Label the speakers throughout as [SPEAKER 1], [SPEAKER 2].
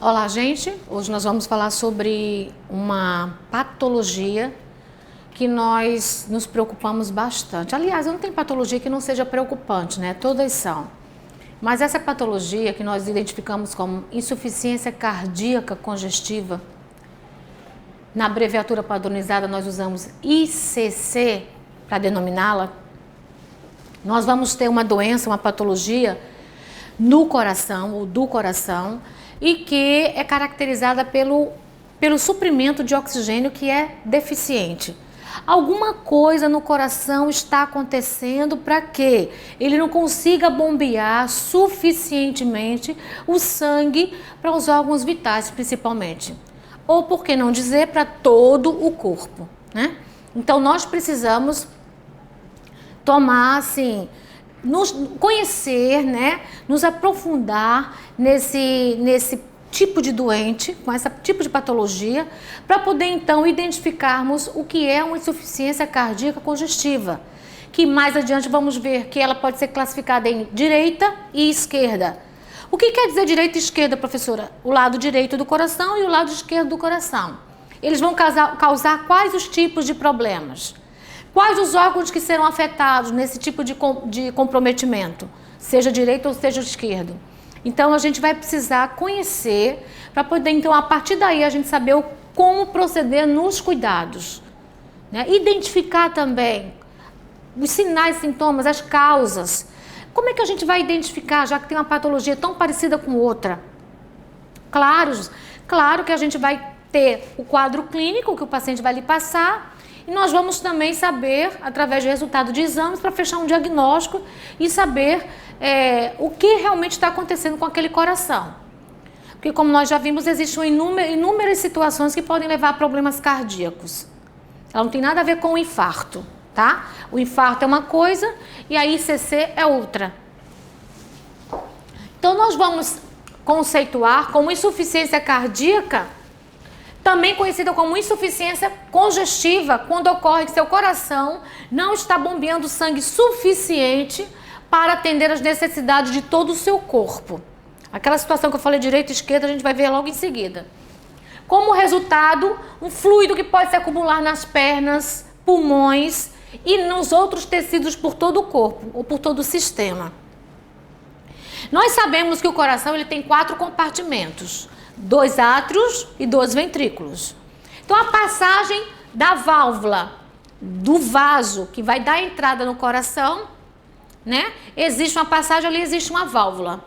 [SPEAKER 1] Olá, gente. Hoje nós vamos falar sobre uma patologia que nós nos preocupamos bastante. Aliás, não tem patologia que não seja preocupante, né? Todas são. Mas essa patologia que nós identificamos como insuficiência cardíaca congestiva, na abreviatura padronizada nós usamos ICC para denominá-la. Nós vamos ter uma doença, uma patologia no coração ou do coração, e que é caracterizada pelo suprimento de oxigênio que é deficiente. Alguma coisa no coração está acontecendo para que ele não consiga bombear suficientemente o sangue para os órgãos vitais, principalmente. Ou, por que não dizer, para todo o corpo, né? Então, nós precisamos tomar, assim, nos conhecer, né, nos aprofundar nesse tipo de doente, com esse tipo de patologia, para poder então identificarmos o que é uma insuficiência cardíaca congestiva, que mais adiante vamos ver que ela pode ser classificada em direita e esquerda. O que quer dizer direita e esquerda, professora? O lado direito do coração e o lado esquerdo do coração. Eles vão causar quais os tipos de problemas? Quais os órgãos que serão afetados nesse tipo de comprometimento, seja direito ou seja esquerdo? Então, a gente vai precisar conhecer para poder, então, a partir daí, a gente saber como proceder nos cuidados, né? Identificar também os sinais, sintomas, as causas. Como é que a gente vai identificar, já que tem uma patologia tão parecida com outra? Claro que a gente vai ter o quadro clínico que o paciente vai lhe passar, e nós vamos também saber, através do resultado de exames, para fechar um diagnóstico e saber o que realmente está acontecendo com aquele coração. Porque, como nós já vimos, existem inúmeras situações que podem levar a problemas cardíacos. Ela não tem nada a ver com o infarto, tá? O infarto é uma coisa e a ICC é outra. Então, nós vamos conceituar como insuficiência cardíaca, também conhecida como insuficiência congestiva, quando ocorre que seu coração não está bombeando sangue suficiente para atender às necessidades de todo o seu corpo. Aquela situação que eu falei direita e esquerda, a gente vai ver logo em seguida. Como resultado, um fluido que pode se acumular nas pernas, pulmões e nos outros tecidos por todo o corpo ou por todo o sistema. Nós sabemos que o coração ele tem 4 compartimentos. 2 átrios e 2 ventrículos. Então, a passagem da válvula, do vaso, que vai dar entrada no coração, né? Existe uma passagem ali, existe uma válvula.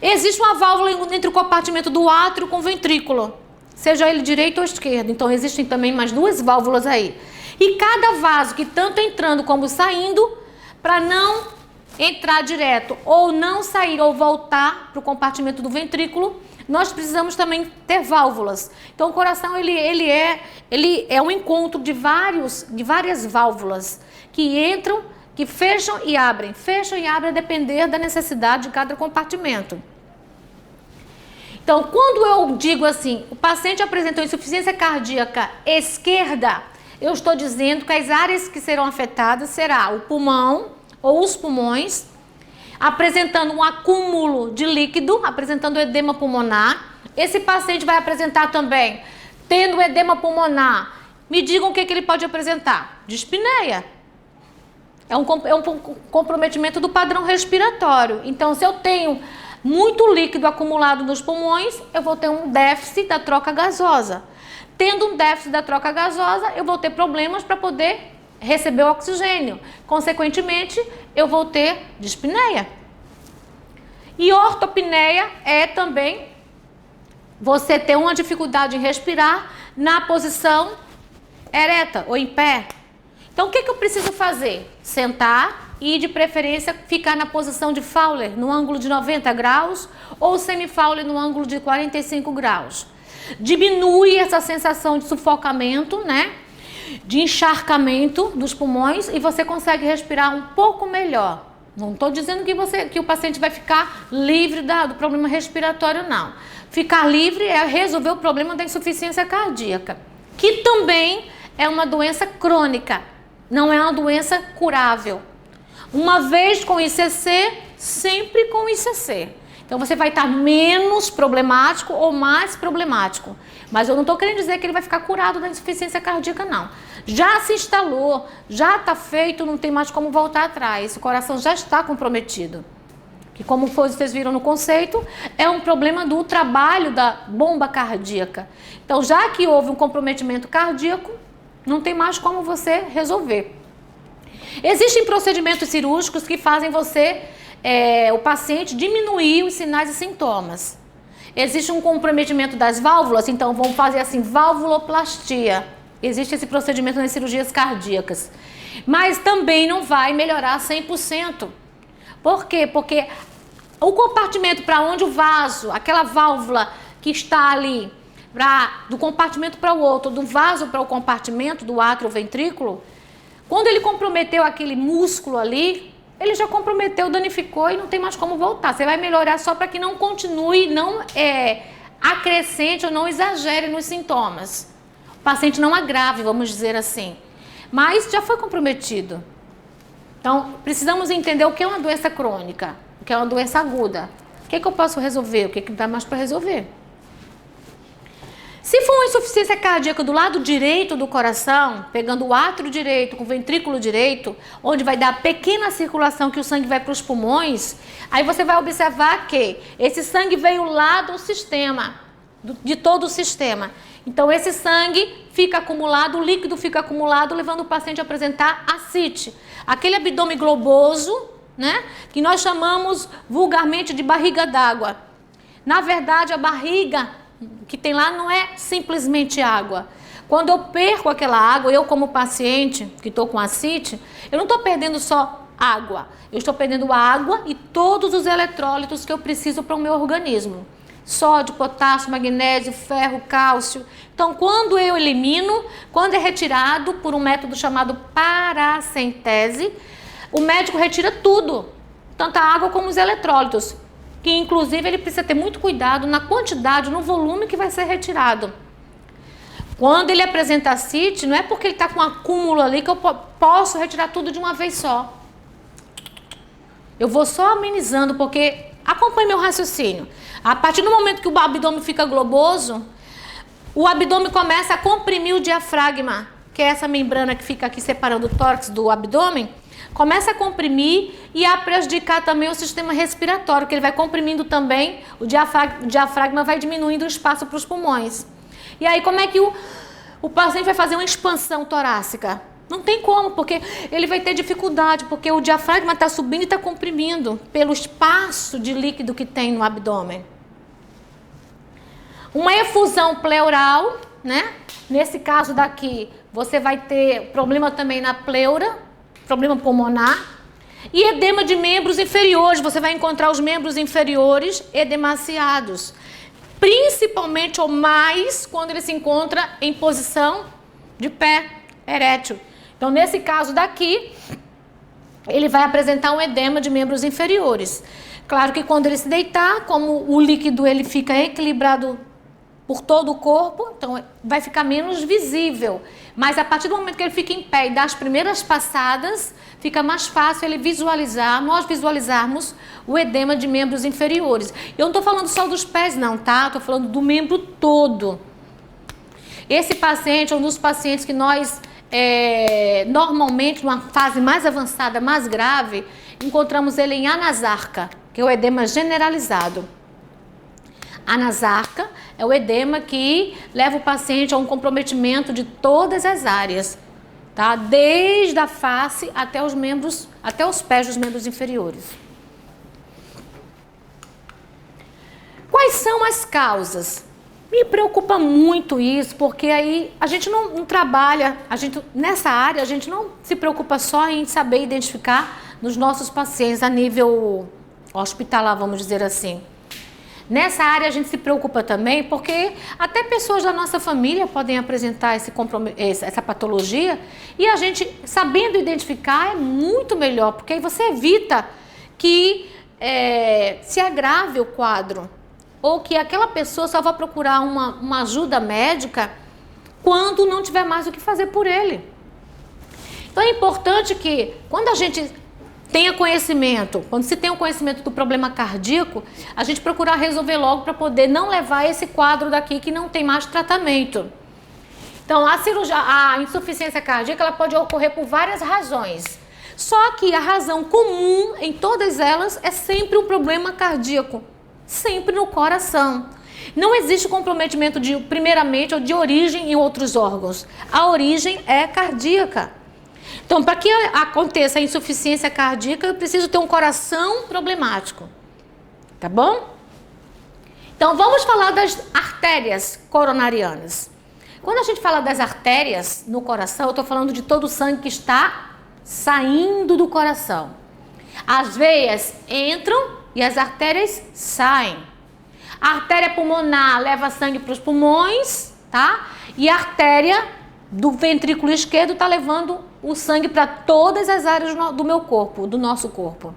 [SPEAKER 1] Existe uma válvula entre o compartimento do átrio com o ventrículo, seja ele direito ou esquerdo. Então, existem também mais 2 válvulas aí. E cada vaso que tanto entrando como saindo, para não entrar direto ou não sair ou voltar para o compartimento do ventrículo, nós precisamos também ter válvulas. Então, o coração ele é um encontro de várias válvulas que entram, que fecham e abrem a depender da necessidade de cada compartimento. Então, quando eu digo assim, o paciente apresentou insuficiência cardíaca esquerda, eu estou dizendo que as áreas que serão afetadas será o pulmão ou os pulmões, apresentando um acúmulo de líquido, apresentando edema pulmonar. Esse paciente vai apresentar também, tendo edema pulmonar, me digam o que ele pode apresentar? Dispneia. É um comprometimento do padrão respiratório. Então, se eu tenho muito líquido acumulado nos pulmões, eu vou ter um déficit da troca gasosa. Tendo um déficit da troca gasosa, eu vou ter problemas para poder receber o oxigênio. Consequentemente, eu vou ter dispneia. E ortopneia é também você ter uma dificuldade em respirar na posição ereta ou em pé. Então, o que eu preciso fazer? Sentar e, de preferência, ficar na posição de Fowler, no ângulo de 90 graus, ou semi-Fowler no ângulo de 45 graus. Diminui essa sensação de sufocamento, né? De encharcamento dos pulmões, e você consegue respirar um pouco melhor. Não estou dizendo que o paciente vai ficar livre do problema respiratório, não. Ficar livre é resolver o problema da insuficiência cardíaca, que também é uma doença crônica, não é uma doença curável. Uma vez com ICC, sempre com ICC. Então você vai estar menos problemático ou mais problemático. Mas eu não estou querendo dizer que ele vai ficar curado da insuficiência cardíaca, não. Já se instalou, já está feito, não tem mais como voltar atrás. O coração já está comprometido. Que, como vocês viram no conceito, é um problema do trabalho da bomba cardíaca. Então, já que houve um comprometimento cardíaco, não tem mais como você resolver. Existem procedimentos cirúrgicos que fazem o paciente diminuir os sinais e sintomas. Existe um comprometimento das válvulas, então vamos fazer assim, valvuloplastia. Existe esse procedimento nas cirurgias cardíacas. Mas também não vai melhorar 100%. Por quê? Porque o compartimento para onde o vaso, aquela válvula que está ali, do compartimento para o outro, do vaso para o compartimento do átrio ventrículo, quando ele comprometeu aquele músculo ali, ele já comprometeu, danificou e não tem mais como voltar. Você vai melhorar só para que não continue, não acrescente ou não exagere nos sintomas. O paciente não agrave, vamos dizer assim. Mas já foi comprometido. Então, precisamos entender o que é uma doença crônica, o que é uma doença aguda. O que é que eu posso resolver? O que é que não dá mais para resolver? Se for uma insuficiência cardíaca do lado direito do coração, pegando o átrio direito com o ventrículo direito, onde vai dar a pequena circulação que o sangue vai para os pulmões, aí você vai observar que esse sangue veio lá do sistema, de todo o sistema. Então, esse sangue fica acumulado, o líquido fica acumulado, levando o paciente a apresentar ascite. Aquele abdômen globoso, né, que nós chamamos vulgarmente de barriga d'água. Na verdade, a barriga que tem lá não é simplesmente água. Quando eu perco aquela água, eu como paciente que estou com ascite, eu não estou perdendo só água. Eu estou perdendo água e todos os eletrólitos que eu preciso para o meu organismo. Sódio, potássio, magnésio, ferro, cálcio. Então, quando eu elimino, quando é retirado por um método chamado paracentese, o médico retira tudo, tanto a água como os eletrólitos, que inclusive ele precisa ter muito cuidado na quantidade, no volume que vai ser retirado. Quando ele apresenta ascite, não é porque ele está com um acúmulo ali que eu posso retirar tudo de uma vez só. Eu vou só amenizando, porque acompanhe meu raciocínio. A partir do momento que o abdômen fica globoso, o abdômen começa a comprimir o diafragma, que é essa membrana que fica aqui separando o tórax do abdômen, começa a comprimir e a prejudicar também o sistema respiratório, que ele vai comprimindo também, o diafragma vai diminuindo o espaço para os pulmões. E aí como é que o paciente vai fazer uma expansão torácica? Não tem como, porque ele vai ter dificuldade, porque o diafragma está subindo e está comprimindo pelo espaço de líquido que tem no abdômen. Uma efusão pleural, né? Nesse caso daqui, você vai ter problema também na pleura, problema pulmonar. E edema de membros inferiores, você vai encontrar os membros inferiores edemaciados. Principalmente ou mais quando ele se encontra em posição de pé erétil. Então, nesse caso daqui, ele vai apresentar um edema de membros inferiores. Claro que quando ele se deitar, como o líquido ele fica equilibrado por todo o corpo, então vai ficar menos visível. Mas a partir do momento que ele fica em pé e dá as primeiras passadas, fica mais fácil ele visualizar, nós visualizarmos o edema de membros inferiores. Eu não estou falando só dos pés não, tá? Estou falando do membro todo. Esse paciente é um dos pacientes que nós... normalmente, numa fase mais avançada, mais grave, encontramos ele em anasarca, que é o edema generalizado. Anasarca é o edema que leva o paciente a um comprometimento de todas as áreas, tá? Desde a face até os membros, até os pés dos membros inferiores. Quais são as causas? Me preocupa muito isso, porque aí a gente não trabalha, nessa área a gente não se preocupa só em saber identificar nos nossos pacientes a nível hospitalar, vamos dizer assim. Nessa área a gente se preocupa também porque até pessoas da nossa família podem apresentar essa patologia e a gente, sabendo identificar, é muito melhor, porque aí você evita que se agrave o quadro. Ou que aquela pessoa só vai procurar uma ajuda médica quando não tiver mais o que fazer por ele. Então é importante que, quando a gente tenha conhecimento. Quando se tem o conhecimento do problema cardíaco, a gente procura resolver logo para poder não levar esse quadro daqui que não tem mais tratamento. Então, a insuficiência cardíaca ela pode ocorrer por várias razões. Só que a razão comum em todas elas é sempre um problema cardíaco, sempre no coração. Não existe comprometimento primeiramente ou de origem em outros órgãos. A origem é cardíaca. Então, para que aconteça a insuficiência cardíaca, eu preciso ter um coração problemático. Tá bom? Então, vamos falar das artérias coronarianas. Quando a gente fala das artérias no coração, eu estou falando de todo o sangue que está saindo do coração. As veias entram e as artérias saem. A artéria pulmonar leva sangue para os pulmões, tá? E a artéria do ventrículo esquerdo está levando o sangue para todas as áreas do meu corpo, do nosso corpo.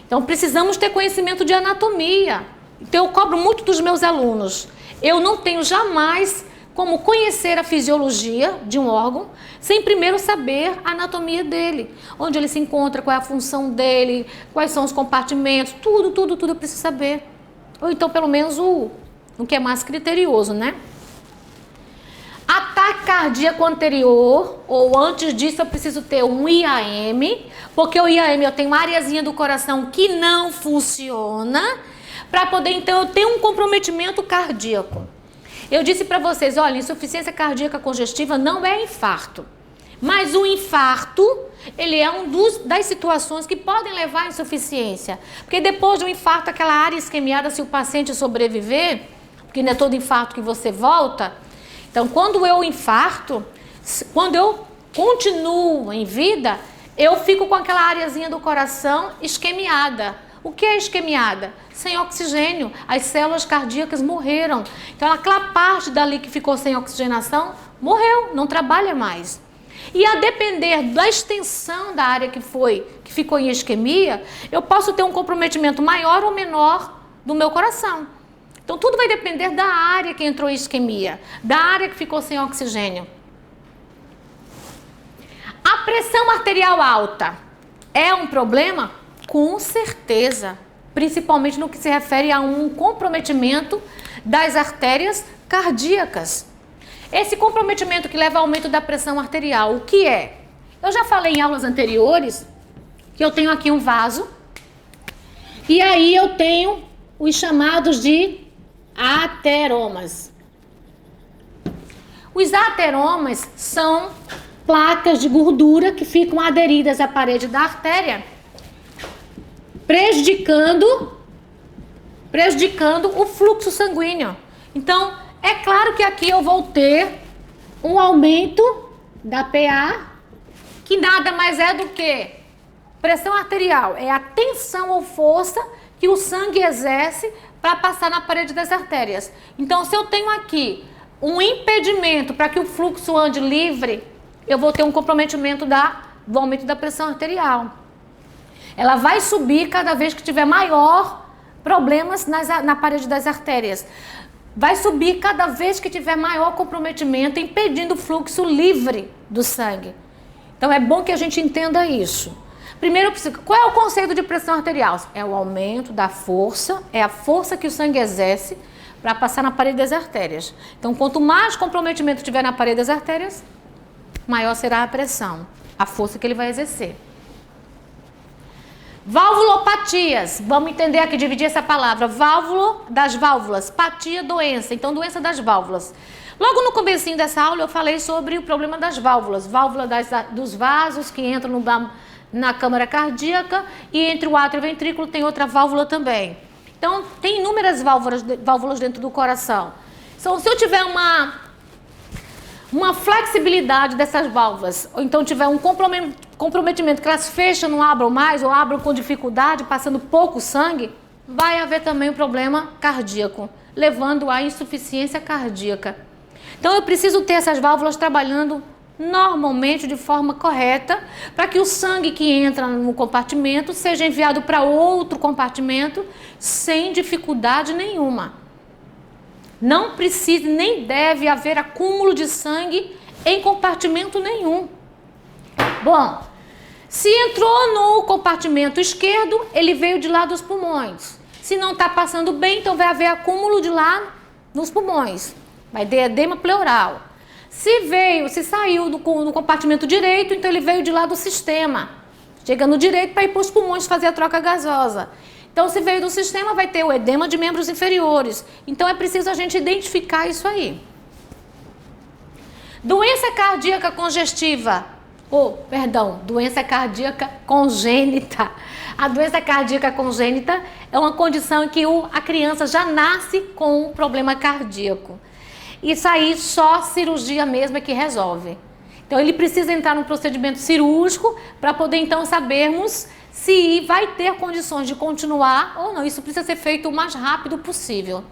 [SPEAKER 1] Então, precisamos ter conhecimento de anatomia. Então, eu cobro muito dos meus alunos. Eu não tenho jamais como conhecer a fisiologia de um órgão sem primeiro saber a anatomia dele. Onde ele se encontra, qual é a função dele, quais são os compartimentos, tudo eu preciso saber. Ou então, pelo menos, o que é mais criterioso, né? Ataque cardíaco anterior, ou antes disso, eu preciso ter um IAM, porque o IAM eu tenho uma areazinha do coração que não funciona, para poder, então, eu ter um comprometimento cardíaco. Eu disse para vocês, olha, insuficiência cardíaca congestiva não é infarto, mas o infarto, ele é das situações que podem levar à insuficiência, porque depois do infarto, aquela área isquemiada, se o paciente sobreviver, porque não é todo infarto que você volta, então quando eu infarto, quando eu continuo em vida, eu fico com aquela areazinha do coração isquemiada. O que é isquemiada? Sem oxigênio. As células cardíacas morreram. Então, aquela parte dali que ficou sem oxigenação, morreu, não trabalha mais. E a depender da extensão da área que ficou em isquemia, eu posso ter um comprometimento maior ou menor do meu coração. Então, tudo vai depender da área que entrou em isquemia, da área que ficou sem oxigênio. A pressão arterial alta é um problema? Com certeza, principalmente no que se refere a um comprometimento das artérias cardíacas. Esse comprometimento que leva ao aumento da pressão arterial, o que é? Eu já falei em aulas anteriores que eu tenho aqui um vaso e aí eu tenho os chamados de ateromas. Os ateromas são placas de gordura que ficam aderidas à parede da artéria, prejudicando o fluxo sanguíneo. Então, é claro que aqui eu vou ter um aumento da PA, que nada mais é do que pressão arterial. É a tensão ou força que o sangue exerce para passar na parede das artérias. Então, se eu tenho aqui um impedimento para que o fluxo ande livre, eu vou ter um comprometimento do aumento da pressão arterial. Ela vai subir cada vez que tiver maior problemas na parede das artérias. Vai subir cada vez que tiver maior comprometimento, impedindo o fluxo livre do sangue. Então é bom que a gente entenda isso. Primeiro, qual é o conceito de pressão arterial? É o aumento da força, é a força que o sangue exerce para passar na parede das artérias. Então, quanto mais comprometimento tiver na parede das artérias, maior será a pressão, a força que ele vai exercer. Valvulopatias, vamos entender aqui, dividir essa palavra, das válvulas, patia, doença, então doença das válvulas. Logo no comecinho dessa aula eu falei sobre o problema das válvulas, dos vasos que entram na câmara cardíaca e entre o átrio e o ventrículo tem outra válvula também. Então tem inúmeras válvulas dentro do coração. Então se eu tiver uma flexibilidade dessas válvulas, ou então tiver um comprometimento que elas fecham, não abram mais, ou abram com dificuldade, passando pouco sangue, vai haver também um problema cardíaco, levando à insuficiência cardíaca. Então eu preciso ter essas válvulas trabalhando normalmente de forma correta, para que o sangue que entra no compartimento seja enviado para outro compartimento sem dificuldade nenhuma. Não precisa nem deve haver acúmulo de sangue em compartimento nenhum. Bom, Se entrou no compartimento esquerdo, ele veio de lá dos pulmões. Se não está passando bem, então vai haver acúmulo de lá nos pulmões. Vai ter edema pleural. Se saiu do compartimento direito, então ele veio de lá do sistema. Chega no direito para ir para os pulmões fazer a troca gasosa. Então, se veio do sistema, vai ter o edema de membros inferiores. Então, é preciso a gente identificar isso aí. Doença cardíaca congestiva. Doença cardíaca congênita. A doença cardíaca congênita é uma condição em que a criança já nasce com um problema cardíaco. Isso aí só cirurgia mesmo é que resolve. Então ele precisa entrar num procedimento cirúrgico para poder então sabermos se vai ter condições de continuar ou não. Isso precisa ser feito o mais rápido possível.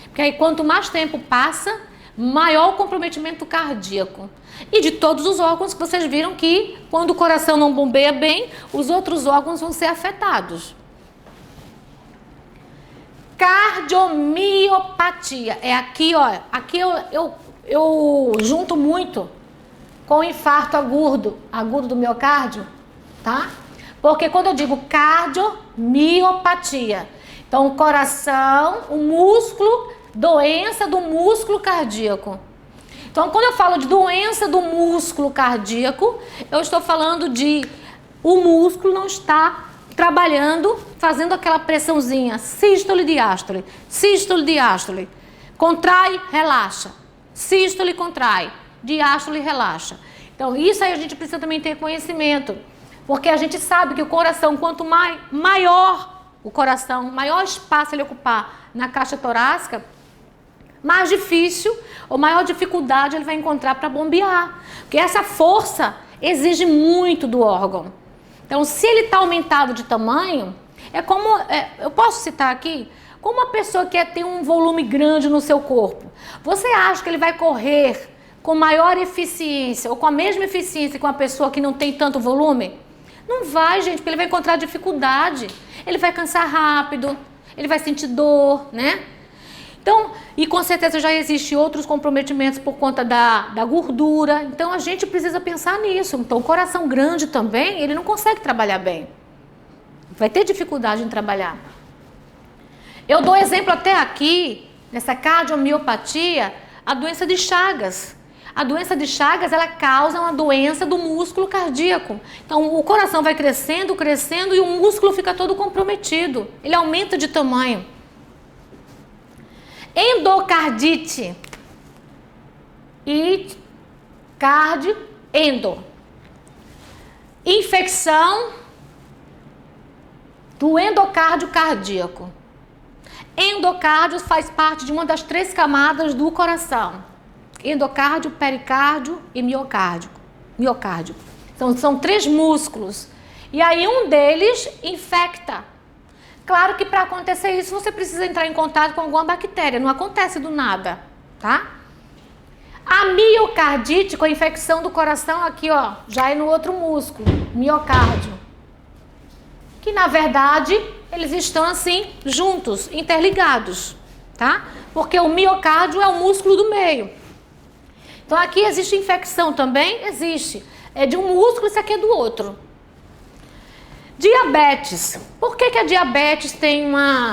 [SPEAKER 1] Porque aí quanto mais tempo passa, maior o comprometimento cardíaco. E de todos os órgãos que vocês viram que quando o coração não bombeia bem, os outros órgãos vão ser afetados. Cardiomiopatia. É aqui, ó. Aqui eu junto muito com infarto agudo do miocárdio, tá? Porque quando eu digo cardiomiopatia, então o coração, o músculo, doença do músculo cardíaco. Então, quando eu falo de doença do músculo cardíaco, eu estou falando de o músculo não está trabalhando, fazendo aquela pressãozinha, sístole, diástole, sístole, diástole. Contrai, relaxa. Sístole, contrai. Diástole, relaxa. Então, isso aí a gente precisa também ter conhecimento. Porque a gente sabe que o coração, quanto maior o coração, maior espaço ele ocupar na caixa torácica, mais difícil ou maior dificuldade ele vai encontrar para bombear. Porque essa força exige muito do órgão. Então, se ele está aumentado de tamanho, eu posso citar aqui, como uma pessoa que tem um volume grande no seu corpo, você acha que ele vai correr com maior eficiência ou com a mesma eficiência que uma pessoa que não tem tanto volume? Não vai, gente, porque ele vai encontrar dificuldade, ele vai cansar rápido, ele vai sentir dor, né? Então, e com certeza já existem outros comprometimentos por conta da gordura. Então, a gente precisa pensar nisso. Então, o coração grande também, ele não consegue trabalhar bem. Vai ter dificuldade em trabalhar. Eu dou exemplo até aqui, nessa cardiomiopatia, a doença de Chagas. A doença de Chagas, ela causa uma doença do músculo cardíaco. Então, o coração vai crescendo, crescendo e o músculo fica todo comprometido. Ele aumenta de tamanho. Endocardite. Endo. Infecção do endocárdio cardíaco. Endocárdio faz parte de uma das 3 camadas do coração. Endocárdio, pericárdio e miocárdio. Então, são 3 músculos. E aí um deles infecta. Claro que para acontecer isso você precisa entrar em contato com alguma bactéria, não acontece do nada, tá? A miocardite, com a infecção do coração aqui, ó, já é no outro músculo, miocárdio. Que na verdade eles estão assim juntos, interligados, tá? Porque o miocárdio é o músculo do meio. Então aqui existe infecção também? Existe. É de um músculo, isso aqui é do outro. Diabetes. Por que a diabetes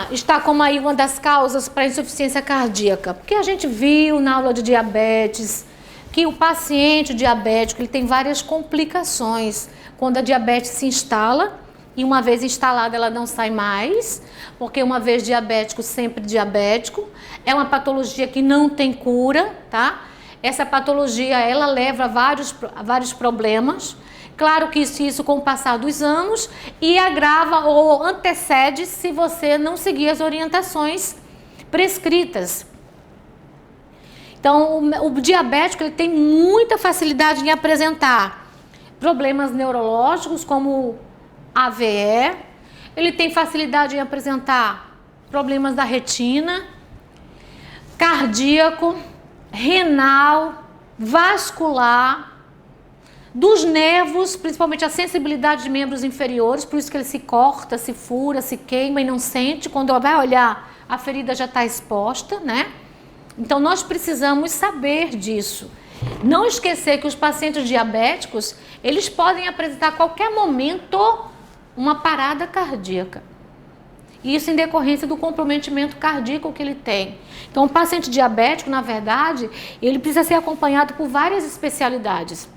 [SPEAKER 1] está como aí uma das causas para insuficiência cardíaca? Porque a gente viu na aula de diabetes que o paciente diabético ele tem várias complicações quando a diabetes se instala e uma vez instalada ela não sai mais, porque uma vez diabético, sempre diabético. É uma patologia que não tem cura, tá? Essa patologia ela leva a vários problemas. Claro que isso com o passar dos anos e agrava ou antecede se você não seguir as orientações prescritas. Então, o diabético ele tem muita facilidade em apresentar problemas neurológicos como AVE, ele tem facilidade em apresentar problemas da retina, cardíaco, renal, vascular, dos nervos, principalmente a sensibilidade de membros inferiores, por isso que ele se corta, se fura, se queima e não sente. Quando vai olhar, a ferida já está exposta, né? Então, nós precisamos saber disso. Não esquecer que os pacientes diabéticos, eles podem apresentar a qualquer momento uma parada cardíaca. Isso em decorrência do comprometimento cardíaco que ele tem. Então, o paciente diabético, na verdade, ele precisa ser acompanhado por várias especialidades.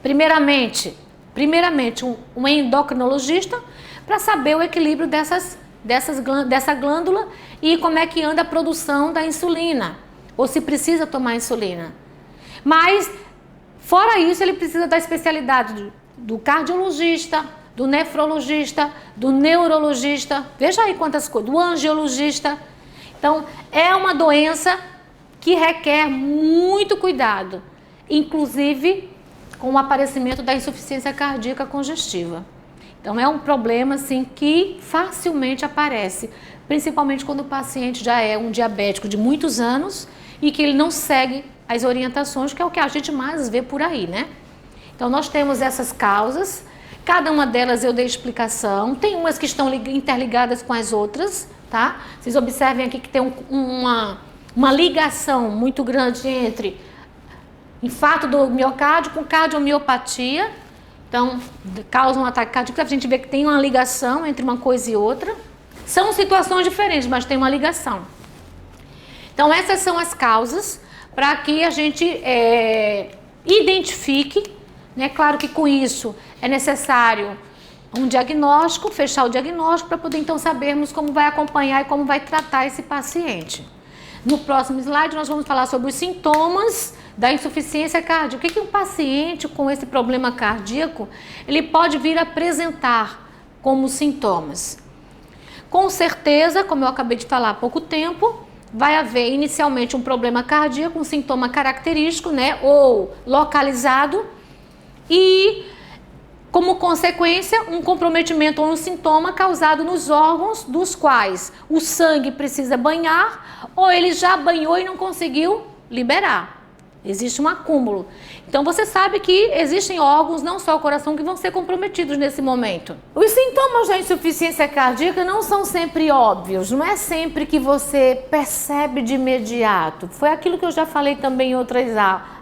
[SPEAKER 1] Primeiramente um endocrinologista, para saber o equilíbrio dessa glândula e como é que anda a produção da insulina, ou se precisa tomar insulina. Mas, fora isso, ele precisa da especialidade do cardiologista, do nefrologista, do neurologista, veja aí quantas coisas, do angiologista. Então, é uma doença que requer muito cuidado, inclusive com o aparecimento da insuficiência cardíaca congestiva. Então, é um problema assim que facilmente aparece, principalmente quando o paciente já é um diabético de muitos anos e que ele não segue as orientações, que é o que a gente mais vê por aí, né? Então, nós temos essas causas, cada uma delas eu dei explicação, tem umas que estão interligadas com as outras, tá? Vocês observem aqui que tem uma ligação muito grande entre infarto do miocárdio com cardiomiopatia. Então, causa um ataque cardíaco, a gente vê que tem uma ligação entre uma coisa e outra. São situações diferentes, mas tem uma ligação. Então, essas são as causas para que a gente identifique, né? Claro que com isso é necessário um diagnóstico, fechar o diagnóstico para poder então sabermos como vai acompanhar e como vai tratar esse paciente. No próximo slide nós vamos falar sobre os sintomas da insuficiência cardíaca. O que um paciente com esse problema cardíaco ele pode vir a apresentar como sintomas? Com certeza, como eu acabei de falar há pouco tempo, vai haver inicialmente um problema cardíaco, um sintoma característico, né, ou localizado, e como consequência um comprometimento ou um sintoma causado nos órgãos dos quais o sangue precisa banhar ou ele já banhou e não conseguiu liberar. Existe um acúmulo. Então você sabe que existem órgãos, não só o coração, que vão ser comprometidos nesse momento. Os sintomas da insuficiência cardíaca não são sempre óbvios, não é sempre que você percebe de imediato. Foi aquilo que eu já falei também em outras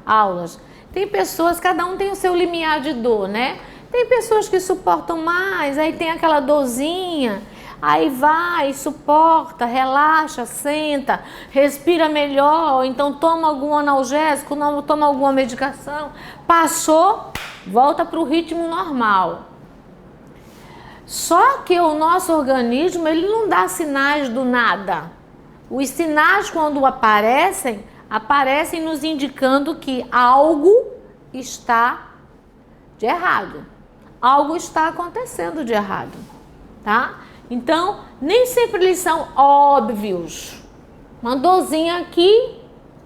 [SPEAKER 1] aulas. Tem pessoas, cada um tem o seu limiar de dor, né? Tem pessoas que suportam mais, aí tem aquela dorzinha, aí vai, suporta, relaxa, senta, respira melhor, então toma algum analgésico, não toma alguma medicação, passou, volta para o ritmo normal. Só que o nosso organismo, ele não dá sinais do nada. Os sinais, quando aparecem nos indicando que algo está de errado. Algo está acontecendo de errado, tá? Então, nem sempre eles são óbvios. Uma dorzinha aqui,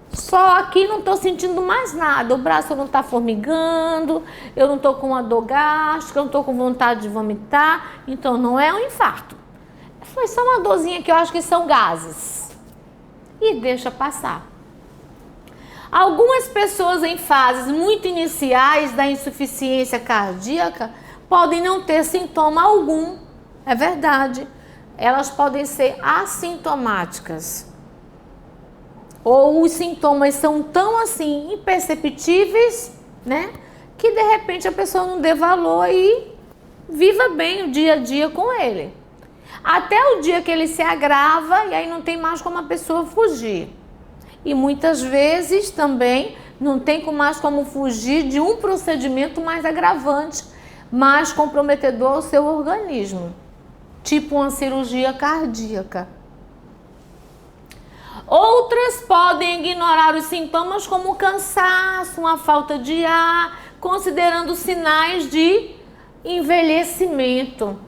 [SPEAKER 1] só aqui não estou sentindo mais nada. O braço não está formigando, eu não estou com uma dor gástrica, eu não estou com vontade de vomitar. Então, não é um infarto. Foi só uma dorzinha que eu acho que são gases. E deixa passar. Algumas pessoas em fases muito iniciais da insuficiência cardíaca podem não ter sintoma algum, é verdade. Elas podem ser assintomáticas. Ou os sintomas são tão assim imperceptíveis, né, que de repente a pessoa não dê valor e viva bem o dia a dia com ele. Até o dia que ele se agrava e aí não tem mais como a pessoa fugir. E muitas vezes também não tem mais como fugir de um procedimento mais agravante, mais comprometedor ao seu organismo, tipo uma cirurgia cardíaca. Outras podem ignorar os sintomas como cansaço, uma falta de ar, considerando sinais de envelhecimento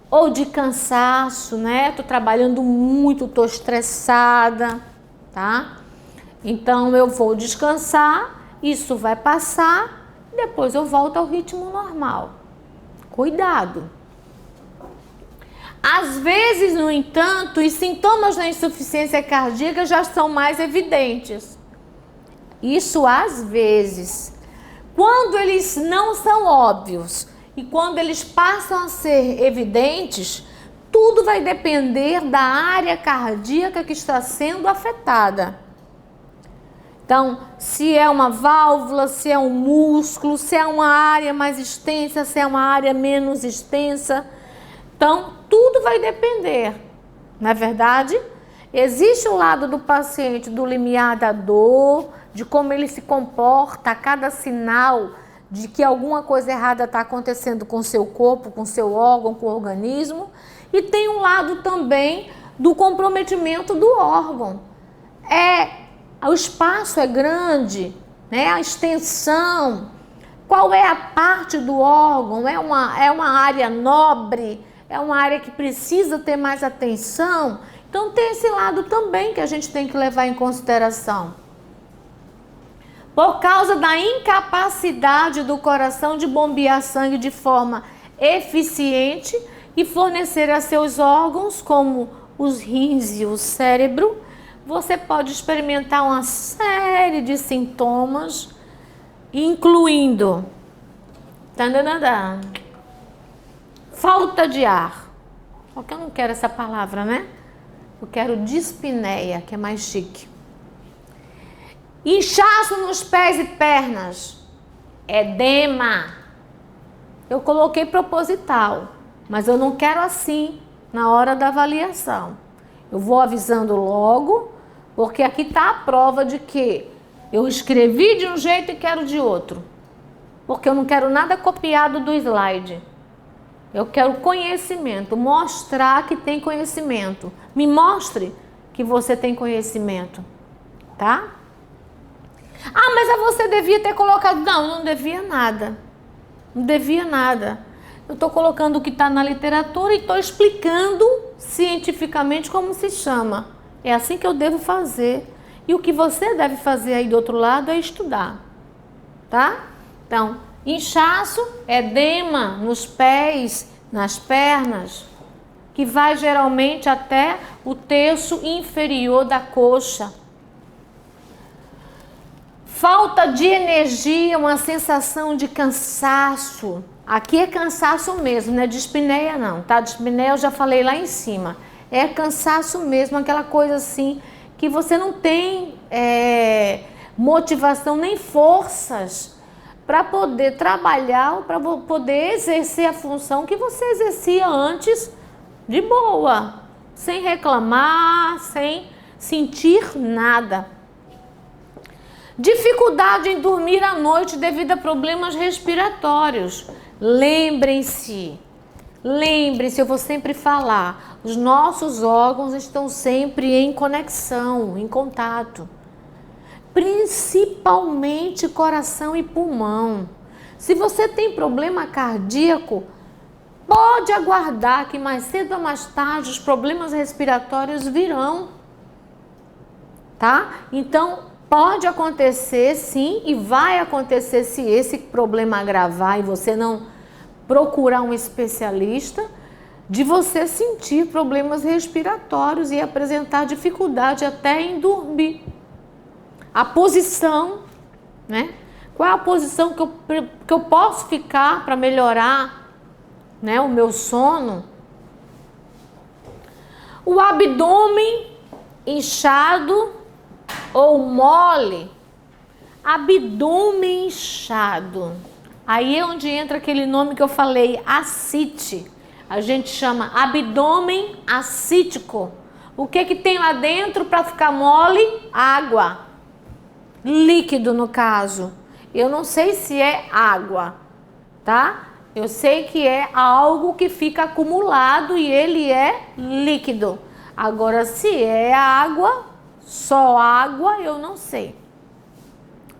[SPEAKER 1] ou de cansaço, né? Tô trabalhando muito, tô estressada, tá? Então eu vou descansar, isso vai passar, depois eu volto ao ritmo normal. Cuidado. Às vezes, no entanto, os sintomas da insuficiência cardíaca já são mais evidentes. Isso às vezes. Quando eles não são óbvios e quando eles passam a ser evidentes, tudo vai depender da área cardíaca que está sendo afetada. Então, se é uma válvula, se é um músculo, se é uma área mais extensa, se é uma área menos extensa. Então, tudo vai depender, não é verdade? Existe o lado do paciente, do limiar da dor, de como ele se comporta a cada sinal de que alguma coisa errada está acontecendo com o seu corpo, com o seu órgão, com o organismo. E tem um lado também do comprometimento do órgão. O espaço é grande, né? A extensão, qual é a parte do órgão? É uma área nobre? É uma área que precisa ter mais atenção? Então tem esse lado também que a gente tem que levar em consideração. Por causa da incapacidade do coração de bombear sangue de forma eficiente e fornecer a seus órgãos, como os rins e o cérebro, você pode experimentar uma série de sintomas, incluindo falta de ar. Só que eu não quero essa palavra, né? Eu quero dispneia, que é mais chique. Inchaço nos pés e pernas. Edema. Eu coloquei proposital, mas eu não quero assim na hora da avaliação. Eu vou avisando logo, porque aqui está a prova de que eu escrevi de um jeito e quero de outro. Porque eu não quero nada copiado do slide. Eu quero conhecimento, mostrar que tem conhecimento. Me mostre que você tem conhecimento, tá? Ah, mas você devia ter colocado... Não devia nada. Não devia nada. Eu estou colocando o que está na literatura e estou explicando cientificamente como se chama. É assim que eu devo fazer. E o que você deve fazer aí do outro lado é estudar, tá? Então, inchaço, edema nos pés, nas pernas, que vai geralmente até o terço inferior da coxa. Falta de energia, uma sensação de cansaço. Aqui é cansaço mesmo, não é dispneia não, tá? Dispneia eu já falei lá em cima. É cansaço mesmo, aquela coisa assim, que você não tem motivação nem forças para poder trabalhar ou para poder exercer a função que você exercia antes de boa, sem reclamar, sem sentir nada. Dificuldade em dormir à noite devido a problemas respiratórios. Lembrem-se, eu vou sempre falar, os nossos órgãos estão sempre em conexão, em contato. Principalmente coração e pulmão. Se você tem problema cardíaco, pode aguardar que mais cedo ou mais tarde os problemas respiratórios virão, tá? Então, pode acontecer sim e vai acontecer se esse problema agravar e você não procurar um especialista, de você sentir problemas respiratórios e apresentar dificuldade até em dormir. A posição, né? Qual é a posição que eu posso ficar para melhorar, né, o meu sono? O abdômen inchado ou mole. Abdômen inchado. Aí é onde entra aquele nome que eu falei, ascite. A gente chama abdômen ascítico. O que tem lá dentro para ficar mole? Água. Líquido, no caso. Eu não sei se é água, tá? Eu sei que é algo que fica acumulado e ele é líquido. Agora, se é água, só água, eu não sei,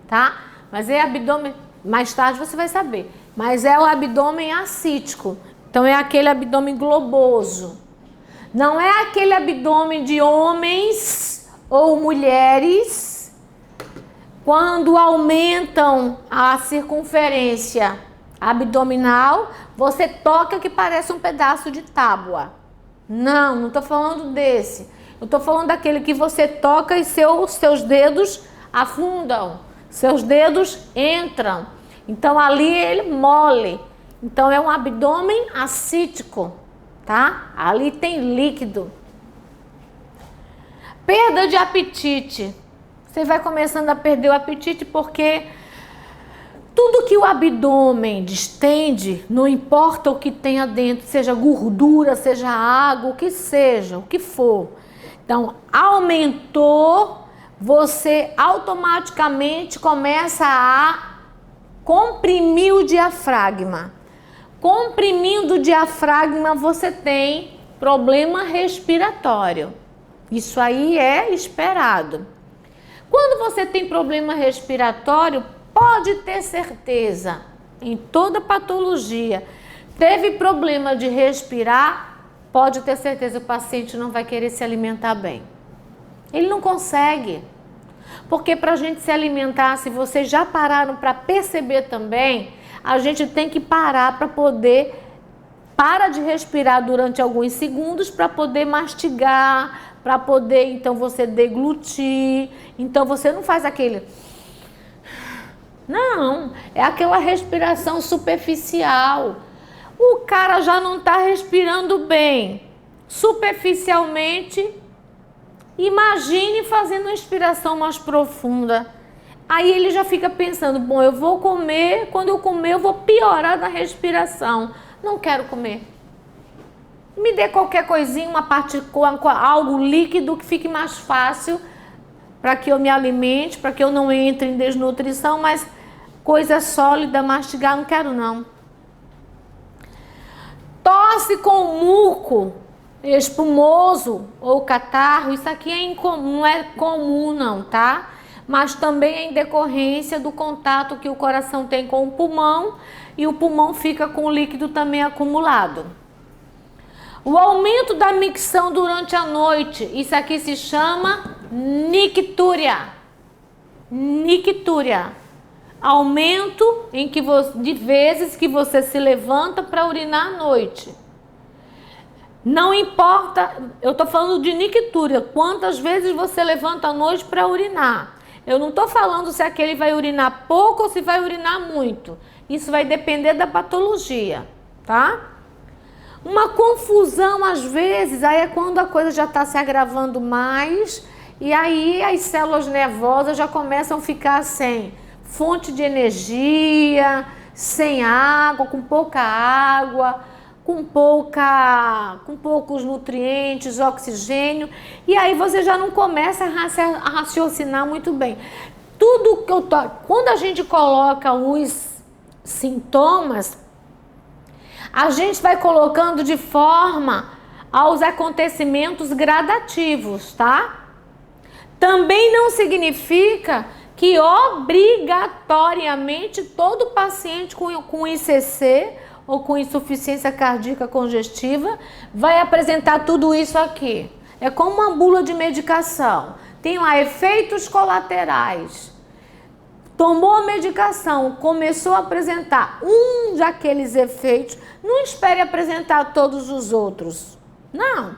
[SPEAKER 1] tá? Mas é abdômen, mais tarde você vai saber. Mas é o abdômen ascítico. Então, é aquele abdômen globoso. Não é aquele abdômen de homens ou mulheres quando aumentam a circunferência abdominal, você toca que parece um pedaço de tábua. Não estou falando desse. Eu estou falando daquele que você toca e seus dedos afundam, seus dedos entram. Então ali ele mole. Então é um abdômen ascítico, tá? Ali tem líquido. Perda de apetite. Você vai começando a perder o apetite porque tudo que o abdômen distende, não importa o que tenha dentro, seja gordura, seja água, o que seja, o que for. Então, aumentou, você automaticamente começa a comprimir o diafragma. Comprimindo o diafragma, você tem problema respiratório. Isso aí é esperado. Quando você tem problema respiratório, pode ter certeza, em toda patologia, teve problema de respirar, pode ter certeza que o paciente não vai querer se alimentar bem. Ele não consegue. Porque para a gente se alimentar, se vocês já pararam para perceber também, a gente tem que parar para poder, para de respirar durante alguns segundos para poder mastigar, para poder, então, você deglutir. Então, você não faz aquele... Não, é aquela respiração superficial. O cara já não está respirando bem. Superficialmente, imagine fazendo uma inspiração mais profunda. Aí ele já fica pensando, bom, eu vou comer, quando eu comer eu vou piorar na respiração. Não quero comer. Me dê qualquer coisinha, uma parte, algo líquido que fique mais fácil para que eu me alimente, para que eu não entre em desnutrição, mas coisa sólida, mastigar, não quero não. Tosse com muco espumoso ou catarro, isso aqui é incomum, não é comum não, tá? Mas também é em decorrência do contato que o coração tem com o pulmão e o pulmão fica com o líquido também acumulado. O aumento da micção durante a noite, isso aqui se chama nictúria. Nictúria. Aumento de vezes que você se levanta para urinar à noite. Não importa, eu estou falando de nictúria, quantas vezes você levanta à noite para urinar. Eu não estou falando se aquele vai urinar pouco ou se vai urinar muito. Isso vai depender da patologia, tá? Uma confusão às vezes, aí é quando a coisa já está se agravando mais e aí as células nervosas já começam a ficar sem fonte de energia, sem água, com pouca água, com poucos nutrientes, oxigênio, e aí você já não começa a raciocinar muito bem. Tudo que eu tô, quando a gente coloca os sintomas, a gente vai colocando de forma aos acontecimentos gradativos, tá? Também não significa que obrigatoriamente todo paciente com ICC ou com insuficiência cardíaca congestiva vai apresentar tudo isso aqui. É como uma bula de medicação. Tem lá efeitos colaterais. Tomou a medicação, começou a apresentar um daqueles efeitos, não espere apresentar todos os outros. Não.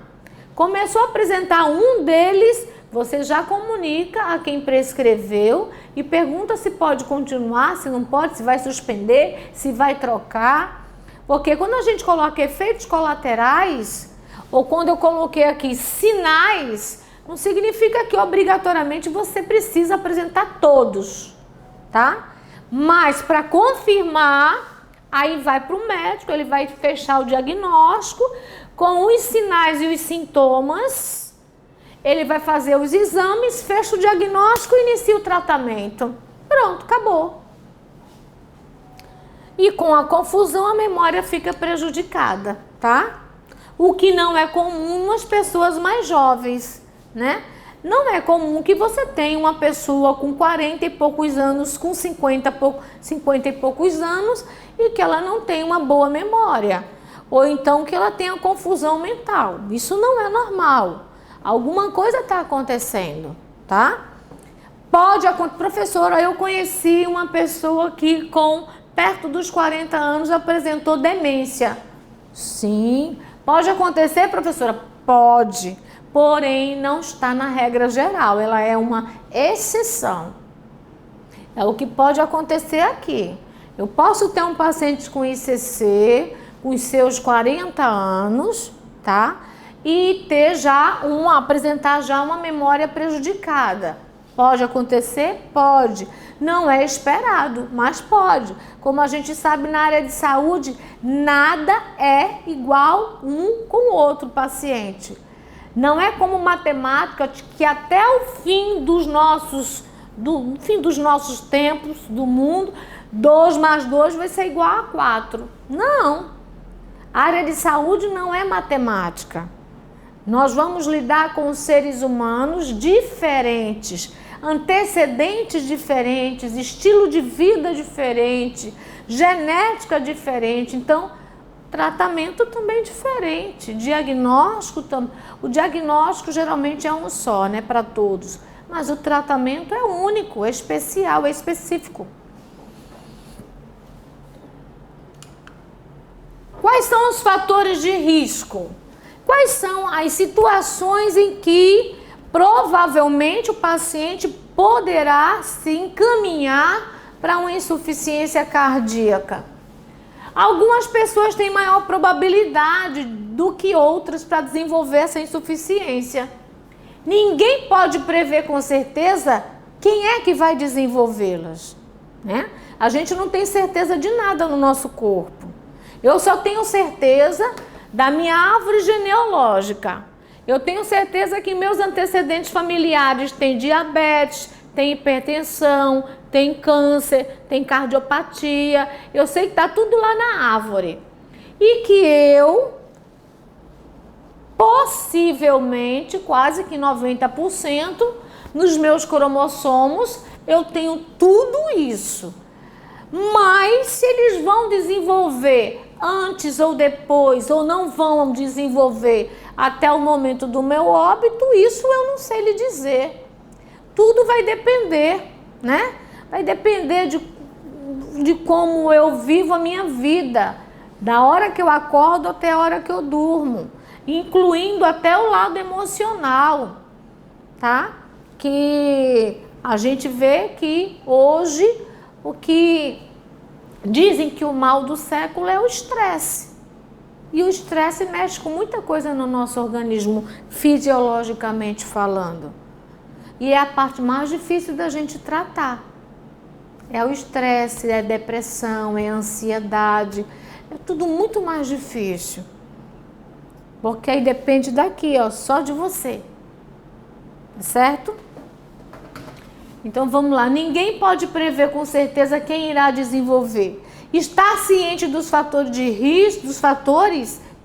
[SPEAKER 1] Começou a apresentar um deles, você já comunica a quem prescreveu e pergunta se pode continuar, se não pode, se vai suspender, se vai trocar. Porque quando a gente coloca efeitos colaterais, ou quando eu coloquei aqui sinais, não significa que obrigatoriamente você precisa apresentar todos, tá? Mas para confirmar, aí vai para o médico, ele vai fechar o diagnóstico com os sinais e os sintomas, ele vai fazer os exames, fecha o diagnóstico e inicia o tratamento. Pronto, acabou. E com a confusão a memória fica prejudicada, tá? O que não é comum nas pessoas mais jovens, né? Não é comum que você tenha uma pessoa com 40 e poucos anos, com 50 e poucos anos e que ela não tenha uma boa memória. Ou então que ela tenha confusão mental. Isso não é normal. Alguma coisa está acontecendo, tá? Pode acontecer. Professora, eu conheci uma pessoa que com perto dos 40 anos apresentou demência. Sim. Pode acontecer, professora? Pode. Porém, não está na regra geral. Ela é uma exceção. É o que pode acontecer aqui. Eu posso ter um paciente com ICC, com os seus 40 anos, tá? E ter apresentar já uma memória prejudicada. Pode acontecer? Pode. Não é esperado, mas pode. Como a gente sabe, na área de saúde, nada é igual um com o outro paciente. Não é como matemática, que até o fim dos nossos tempos do mundo, 2 mais 2 vai ser igual a 4. Não. A área de saúde não é matemática. Nós vamos lidar com seres humanos diferentes, antecedentes diferentes, estilo de vida diferente, genética diferente. Então, tratamento também diferente, o diagnóstico geralmente é um só, né, para todos, mas o tratamento é único, é especial, é específico. Quais são os fatores de risco? Quais são as situações em que provavelmente o paciente poderá se encaminhar para uma insuficiência cardíaca? Algumas pessoas têm maior probabilidade do que outras para desenvolver essa insuficiência. Ninguém pode prever com certeza quem é que vai desenvolvê-las, né? A gente não tem certeza de nada no nosso corpo. Eu só tenho certeza da minha árvore genealógica. Eu tenho certeza que meus antecedentes familiares têm diabetes, têm hipertensão, tem câncer, tem cardiopatia. Eu sei que está tudo lá na árvore. E que eu, possivelmente, quase que 90%, nos meus cromossomos, eu tenho tudo isso. Mas se eles vão desenvolver antes ou depois, ou não vão desenvolver até o momento do meu óbito, isso eu não sei lhe dizer. Tudo vai depender, né? Vai depender de como eu vivo a minha vida, da hora que eu acordo até a hora que eu durmo, incluindo até o lado emocional, tá? Que a gente vê que hoje o que dizem que o mal do século é o estresse. E o estresse mexe com muita coisa no nosso organismo, fisiologicamente falando. E é a parte mais difícil da gente tratar. É o estresse, é a depressão, é a ansiedade. É tudo muito mais difícil. Porque aí depende daqui, ó, só de você. Certo? Então vamos lá, ninguém pode prever com certeza quem irá desenvolver. Estar ciente dos fatores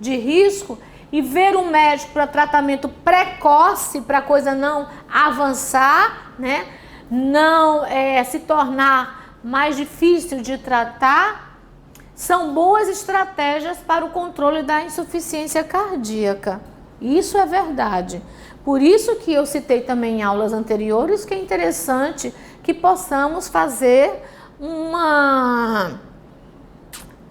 [SPEAKER 1] de risco e ver um médico para tratamento precoce, para a coisa não avançar, né? Não se tornar mais difícil de tratar, são boas estratégias para o controle da insuficiência cardíaca. Isso é verdade. Por isso que eu citei também em aulas anteriores que é interessante que possamos fazer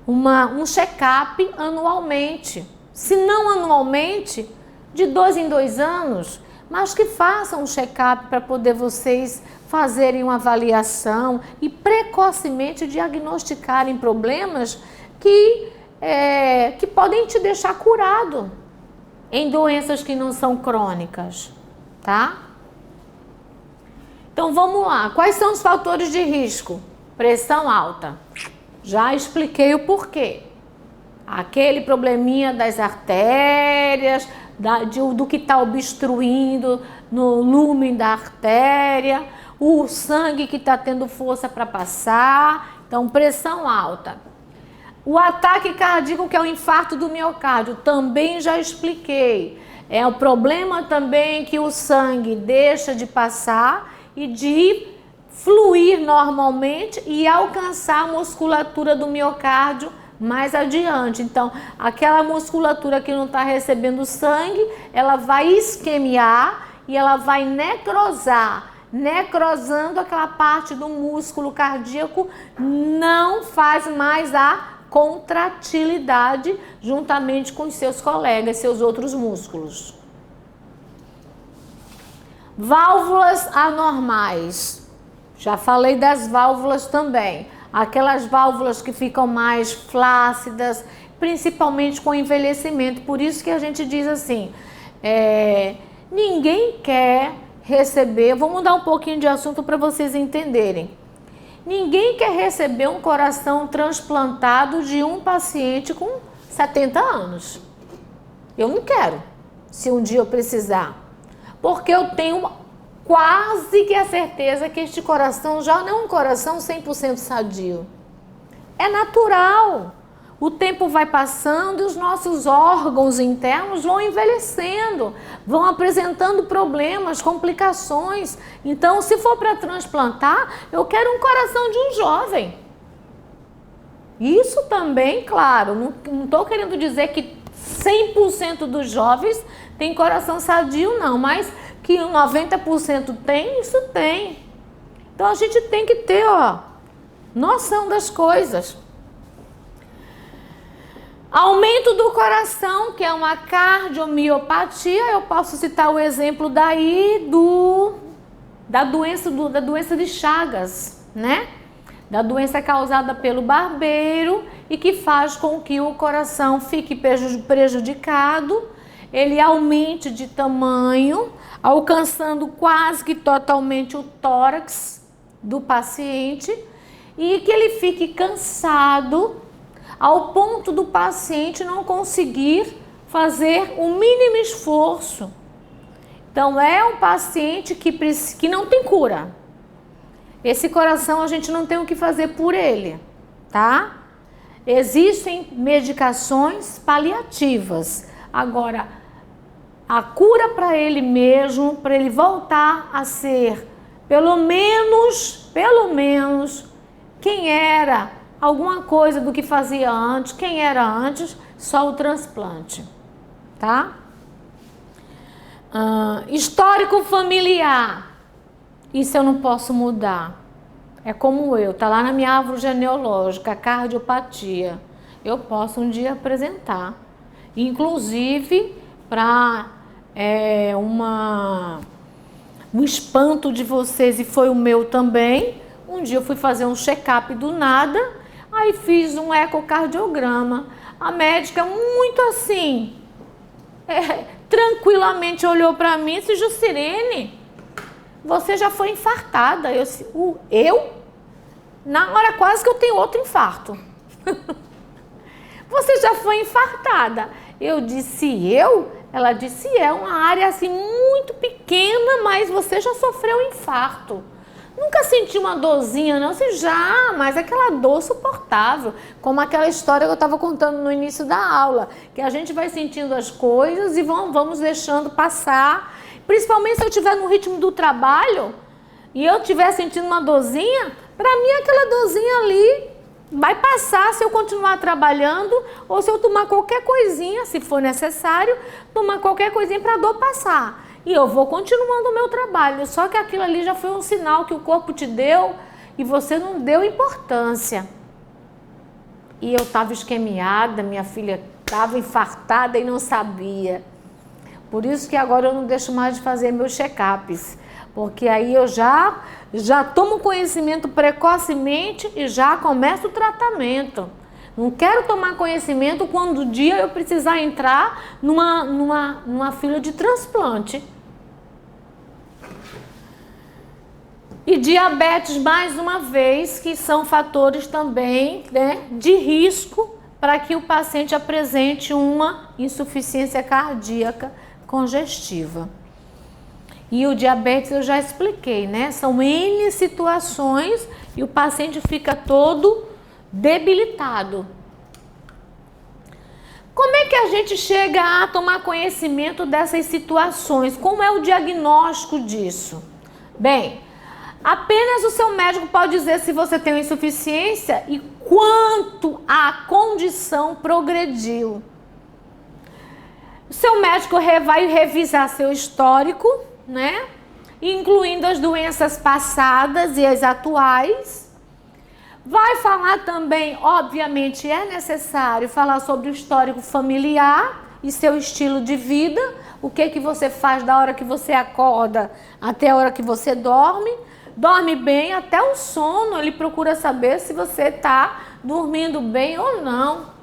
[SPEAKER 1] um check-up anualmente. Se não anualmente, de 2 em 2 anos, mas que façam um check-up para poder vocês fazerem uma avaliação e precocemente diagnosticarem problemas que podem te deixar curado em doenças que não são crônicas, tá? Então vamos lá, quais são os fatores de risco? Pressão alta, já expliquei o porquê. Aquele probleminha das artérias, do que está obstruindo no lúmen da artéria, o sangue que está tendo força para passar, então pressão alta. O ataque cardíaco, que é o infarto do miocárdio, também já expliquei. É o problema também que o sangue deixa de passar e de fluir normalmente e alcançar a musculatura do miocárdio mais adiante. Então, aquela musculatura que não está recebendo sangue, ela vai isquemiar e ela vai necrosar. Necrosando aquela parte do músculo cardíaco, não faz mais a contratilidade juntamente com os seus colegas, seus outros músculos. Válvulas anormais. Já falei das válvulas também. Aquelas válvulas que ficam mais flácidas, principalmente com o envelhecimento. Por isso que a gente diz assim, ninguém quer receber, vou mudar um pouquinho de assunto para vocês entenderem. Ninguém quer receber um coração transplantado de um paciente com 70 anos. Eu não quero, se um dia eu precisar. Porque eu tenho quase que a certeza que este coração já não é um coração 100% sadio. É natural. O tempo vai passando e os nossos órgãos internos vão envelhecendo, vão apresentando problemas, complicações. Então, se for para transplantar, eu quero um coração de um jovem. Isso também, claro, não estou querendo dizer que 100% dos jovens tem coração sadio, não, mas que 90% tem, isso tem. Então, a gente tem que ter, noção das coisas. Aumento do coração, que é uma cardiomiopatia, eu posso citar o exemplo daí da doença de Chagas, né? Da doença causada pelo barbeiro e que faz com que o coração fique prejudicado, ele aumente de tamanho, alcançando quase que totalmente o tórax do paciente e que ele fique cansado ao ponto do paciente não conseguir fazer o mínimo esforço. Então, é um paciente que não tem cura. Esse coração a gente não tem o que fazer por ele, tá? Existem medicações paliativas. Agora, a cura para ele mesmo, para ele voltar a ser, pelo menos, quem era, alguma coisa do que fazia antes, quem era antes, só o transplante, tá? Histórico familiar, isso eu não posso mudar. É como eu, tá lá na minha árvore genealógica, a cardiopatia. Eu posso um dia apresentar, inclusive para um espanto de vocês, e foi o meu também. Um dia eu fui fazer um check-up do nada. Aí fiz um ecocardiograma. A médica, muito assim, tranquilamente olhou para mim e disse: Juscelene, você já foi infartada. Eu disse: eu? Na hora quase que eu tenho outro infarto. Você já foi infartada. Eu disse: eu? Ela disse: é uma área assim muito pequena, mas você já sofreu um infarto. Nunca senti uma dorzinha, não? Se já, mas aquela dor suportável, como aquela história que eu estava contando no início da aula, que a gente vai sentindo as coisas e vamos deixando passar. Principalmente se eu estiver no ritmo do trabalho e eu estiver sentindo uma dorzinha, para mim aquela dorzinha ali vai passar se eu continuar trabalhando ou se eu tomar qualquer coisinha, se for necessário, tomar qualquer coisinha para a dor passar. E eu vou continuando o meu trabalho, só que aquilo ali já foi um sinal que o corpo te deu e você não deu importância. E eu estava esquemiada, minha filha estava infartada e não sabia. Por isso que agora eu não deixo mais de fazer meus check-ups, porque aí eu já tomo conhecimento precocemente e já começo o tratamento. Não quero tomar conhecimento quando um dia eu precisar entrar numa fila de transplante. E diabetes, mais uma vez, que são fatores também, né, de risco para que o paciente apresente uma insuficiência cardíaca congestiva. E o diabetes eu já expliquei, né? São N situações e o paciente fica todo debilitado. Como é que a gente chega a tomar conhecimento dessas situações? Como é o diagnóstico disso? Bem, apenas o seu médico pode dizer se você tem uma insuficiência e quanto a condição progrediu. O seu médico vai revisar seu histórico, né? Incluindo as doenças passadas e as atuais. Vai falar também, obviamente, é necessário falar sobre o histórico familiar e seu estilo de vida, o que você faz da hora que você acorda até a hora que você dorme. Dorme bem, até o sono, ele procura saber se você está dormindo bem ou não.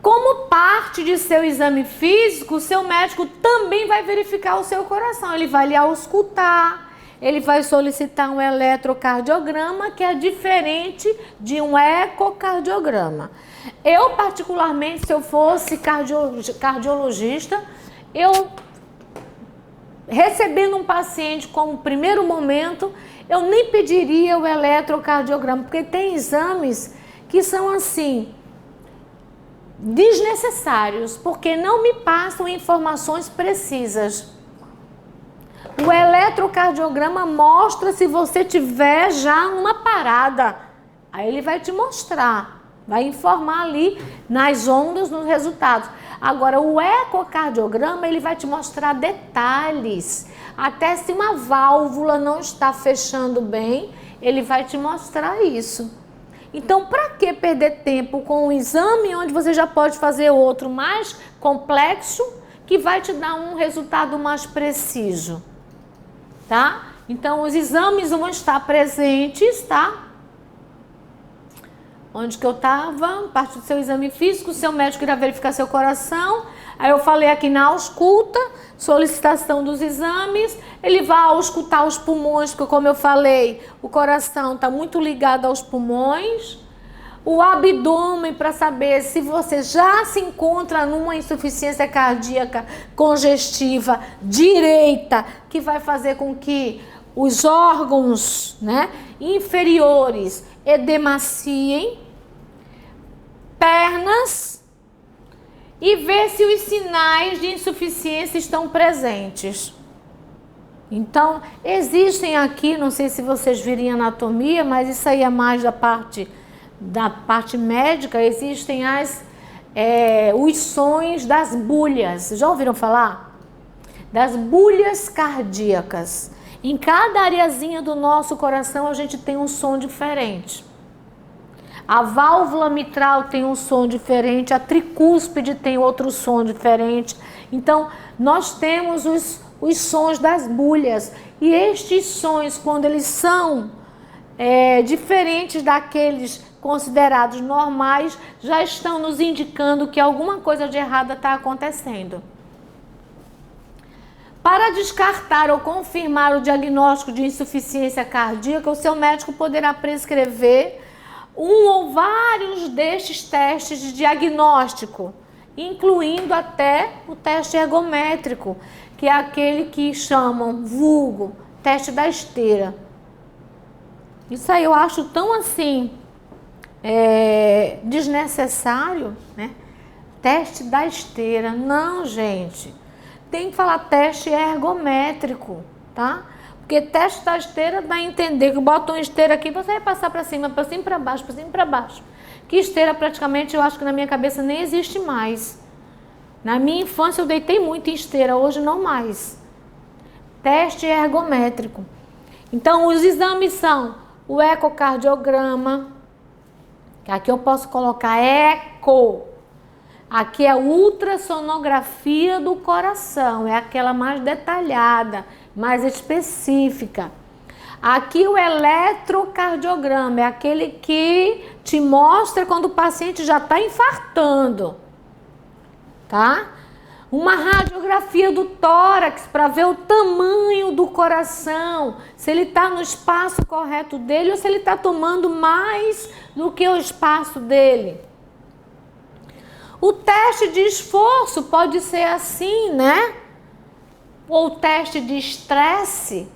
[SPEAKER 1] Como parte de seu exame físico, o seu médico também vai verificar o seu coração. Ele vai lhe auscultar, ele vai solicitar um eletrocardiograma, que é diferente de um ecocardiograma. Eu, particularmente, se eu fosse cardiologista, eu, recebendo um paciente como primeiro momento, eu nem pediria o eletrocardiograma, porque tem exames que são assim, desnecessários, porque não me passam informações precisas. O eletrocardiograma mostra se você tiver já uma parada. Aí ele vai te mostrar, vai informar ali nas ondas, nos resultados. Agora, o ecocardiograma, ele vai te mostrar detalhes. Até se uma válvula não está fechando bem, ele vai te mostrar isso. Então, para que perder tempo com um exame onde você já pode fazer outro mais complexo, que vai te dar um resultado mais preciso, tá? Então, os exames vão estar presentes, tá? Onde que eu estava? Parte do seu exame físico, o seu médico irá verificar seu coração. Aí eu falei aqui na ausculta, solicitação dos exames. Ele vai auscultar os pulmões, porque como eu falei, o coração está muito ligado aos pulmões. O abdômen, para saber se você já se encontra numa insuficiência cardíaca congestiva direita, que vai fazer com que os órgãos, né, inferiores edemaciem. Pernas, e ver se os sinais de insuficiência estão presentes. Então, existem aqui, não sei se vocês viram em anatomia, mas isso aí é mais da parte médica, existem os sons das bulhas. Já ouviram falar? Das bulhas cardíacas. Em cada areazinha do nosso coração a gente tem um som diferente. A válvula mitral tem um som diferente, a tricúspide tem outro som diferente. Então, nós temos os sons das bulhas. E estes sons, quando eles são diferentes daqueles considerados normais, já estão nos indicando que alguma coisa de errada está acontecendo. Para descartar ou confirmar o diagnóstico de insuficiência cardíaca, o seu médico poderá prescrever um ou vários destes testes de diagnóstico, incluindo até o teste ergométrico, que é aquele que chamam, vulgo, teste da esteira. Isso aí eu acho tão assim, desnecessário, né? Teste da esteira. Não, gente. Tem que falar teste ergométrico, tá? Porque teste da esteira dá a entender que bota uma esteira aqui, você vai passar para cima, para baixo, para cima, para baixo. Que esteira praticamente eu acho que na minha cabeça nem existe mais. Na minha infância eu deitei muito em esteira, hoje não mais. Teste ergométrico. Então os exames são o ecocardiograma, que aqui eu posso colocar eco. Aqui é a ultrassonografia do coração, é aquela mais detalhada, mais específica. Aqui o eletrocardiograma é aquele que te mostra quando o paciente já está infartando, tá? Uma radiografia do tórax para ver o tamanho do coração, se ele está no espaço correto dele ou se ele está tomando mais do que o espaço dele. O teste de esforço pode ser assim, né? Ou teste de estresse,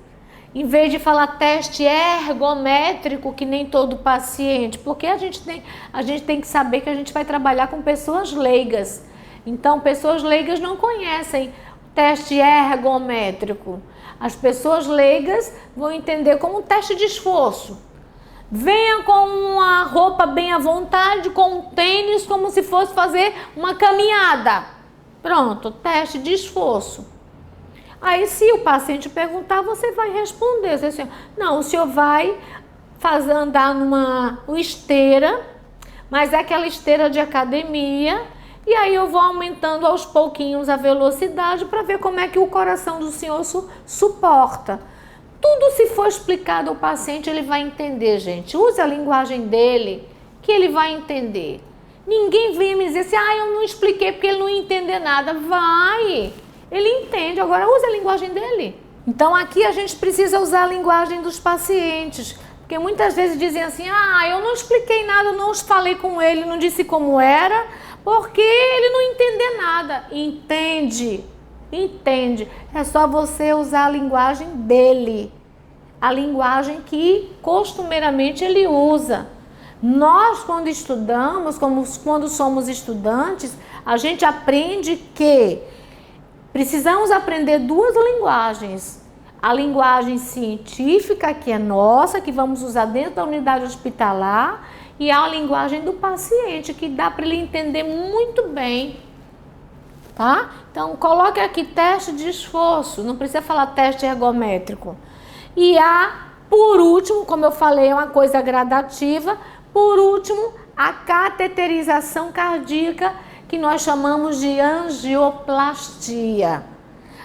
[SPEAKER 1] em vez de falar teste ergométrico, que nem todo paciente, porque a gente tem que saber que a gente vai trabalhar com pessoas leigas. Então, pessoas leigas não conhecem o teste ergométrico. As pessoas leigas vão entender como um teste de esforço. Venha com uma roupa bem à vontade, com um tênis, como se fosse fazer uma caminhada. Pronto, teste de esforço. Aí, se o paciente perguntar, você vai responder. Você diz assim, não, o senhor vai andar numa esteira, mas é aquela esteira de academia, e aí eu vou aumentando aos pouquinhos a velocidade para ver como é que o coração do senhor suporta. Tudo, se for explicado ao paciente, ele vai entender, gente. Use a linguagem dele, que ele vai entender. Ninguém vem me dizer assim, eu não expliquei porque ele não ia entender nada. Vai, ele entende, agora use a linguagem dele. Então aqui a gente precisa usar a linguagem dos pacientes, porque muitas vezes dizem assim, eu não expliquei nada, não falei com ele, não disse como era, porque ele não entende nada. Entende, é só você usar a linguagem dele, a linguagem que costumeiramente ele usa. Nós, quando estudamos, quando somos estudantes, a gente aprende que precisamos aprender duas linguagens. A linguagem científica, que é nossa, que vamos usar dentro da unidade hospitalar, e a linguagem do paciente, que dá para ele entender muito bem. Tá? Então, coloque aqui teste de esforço, não precisa falar teste ergométrico. E por último, como eu falei, é uma coisa gradativa. Por último, a cateterização cardíaca, que nós chamamos de angioplastia.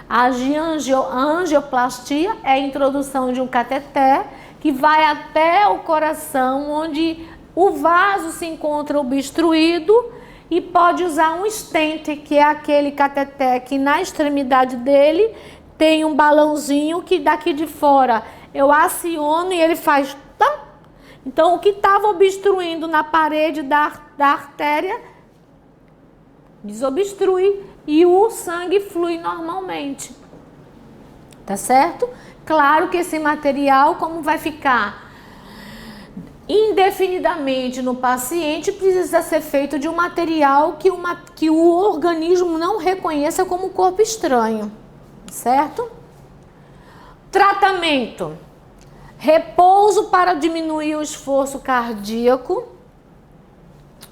[SPEAKER 1] A angioplastia é a introdução de um cateter que vai até o coração, onde o vaso se encontra obstruído, e pode usar um stent, que é aquele cateter que na extremidade dele tem um balãozinho que daqui de fora eu aciono e ele faz... Então, o que estava obstruindo na parede da artéria desobstrui e o sangue flui normalmente. Tá certo? Claro que esse material, como vai ficar indefinidamente no paciente, precisa ser feito de um material que o organismo não reconheça como corpo estranho. Certo? Tratamento. Repouso para diminuir o esforço cardíaco.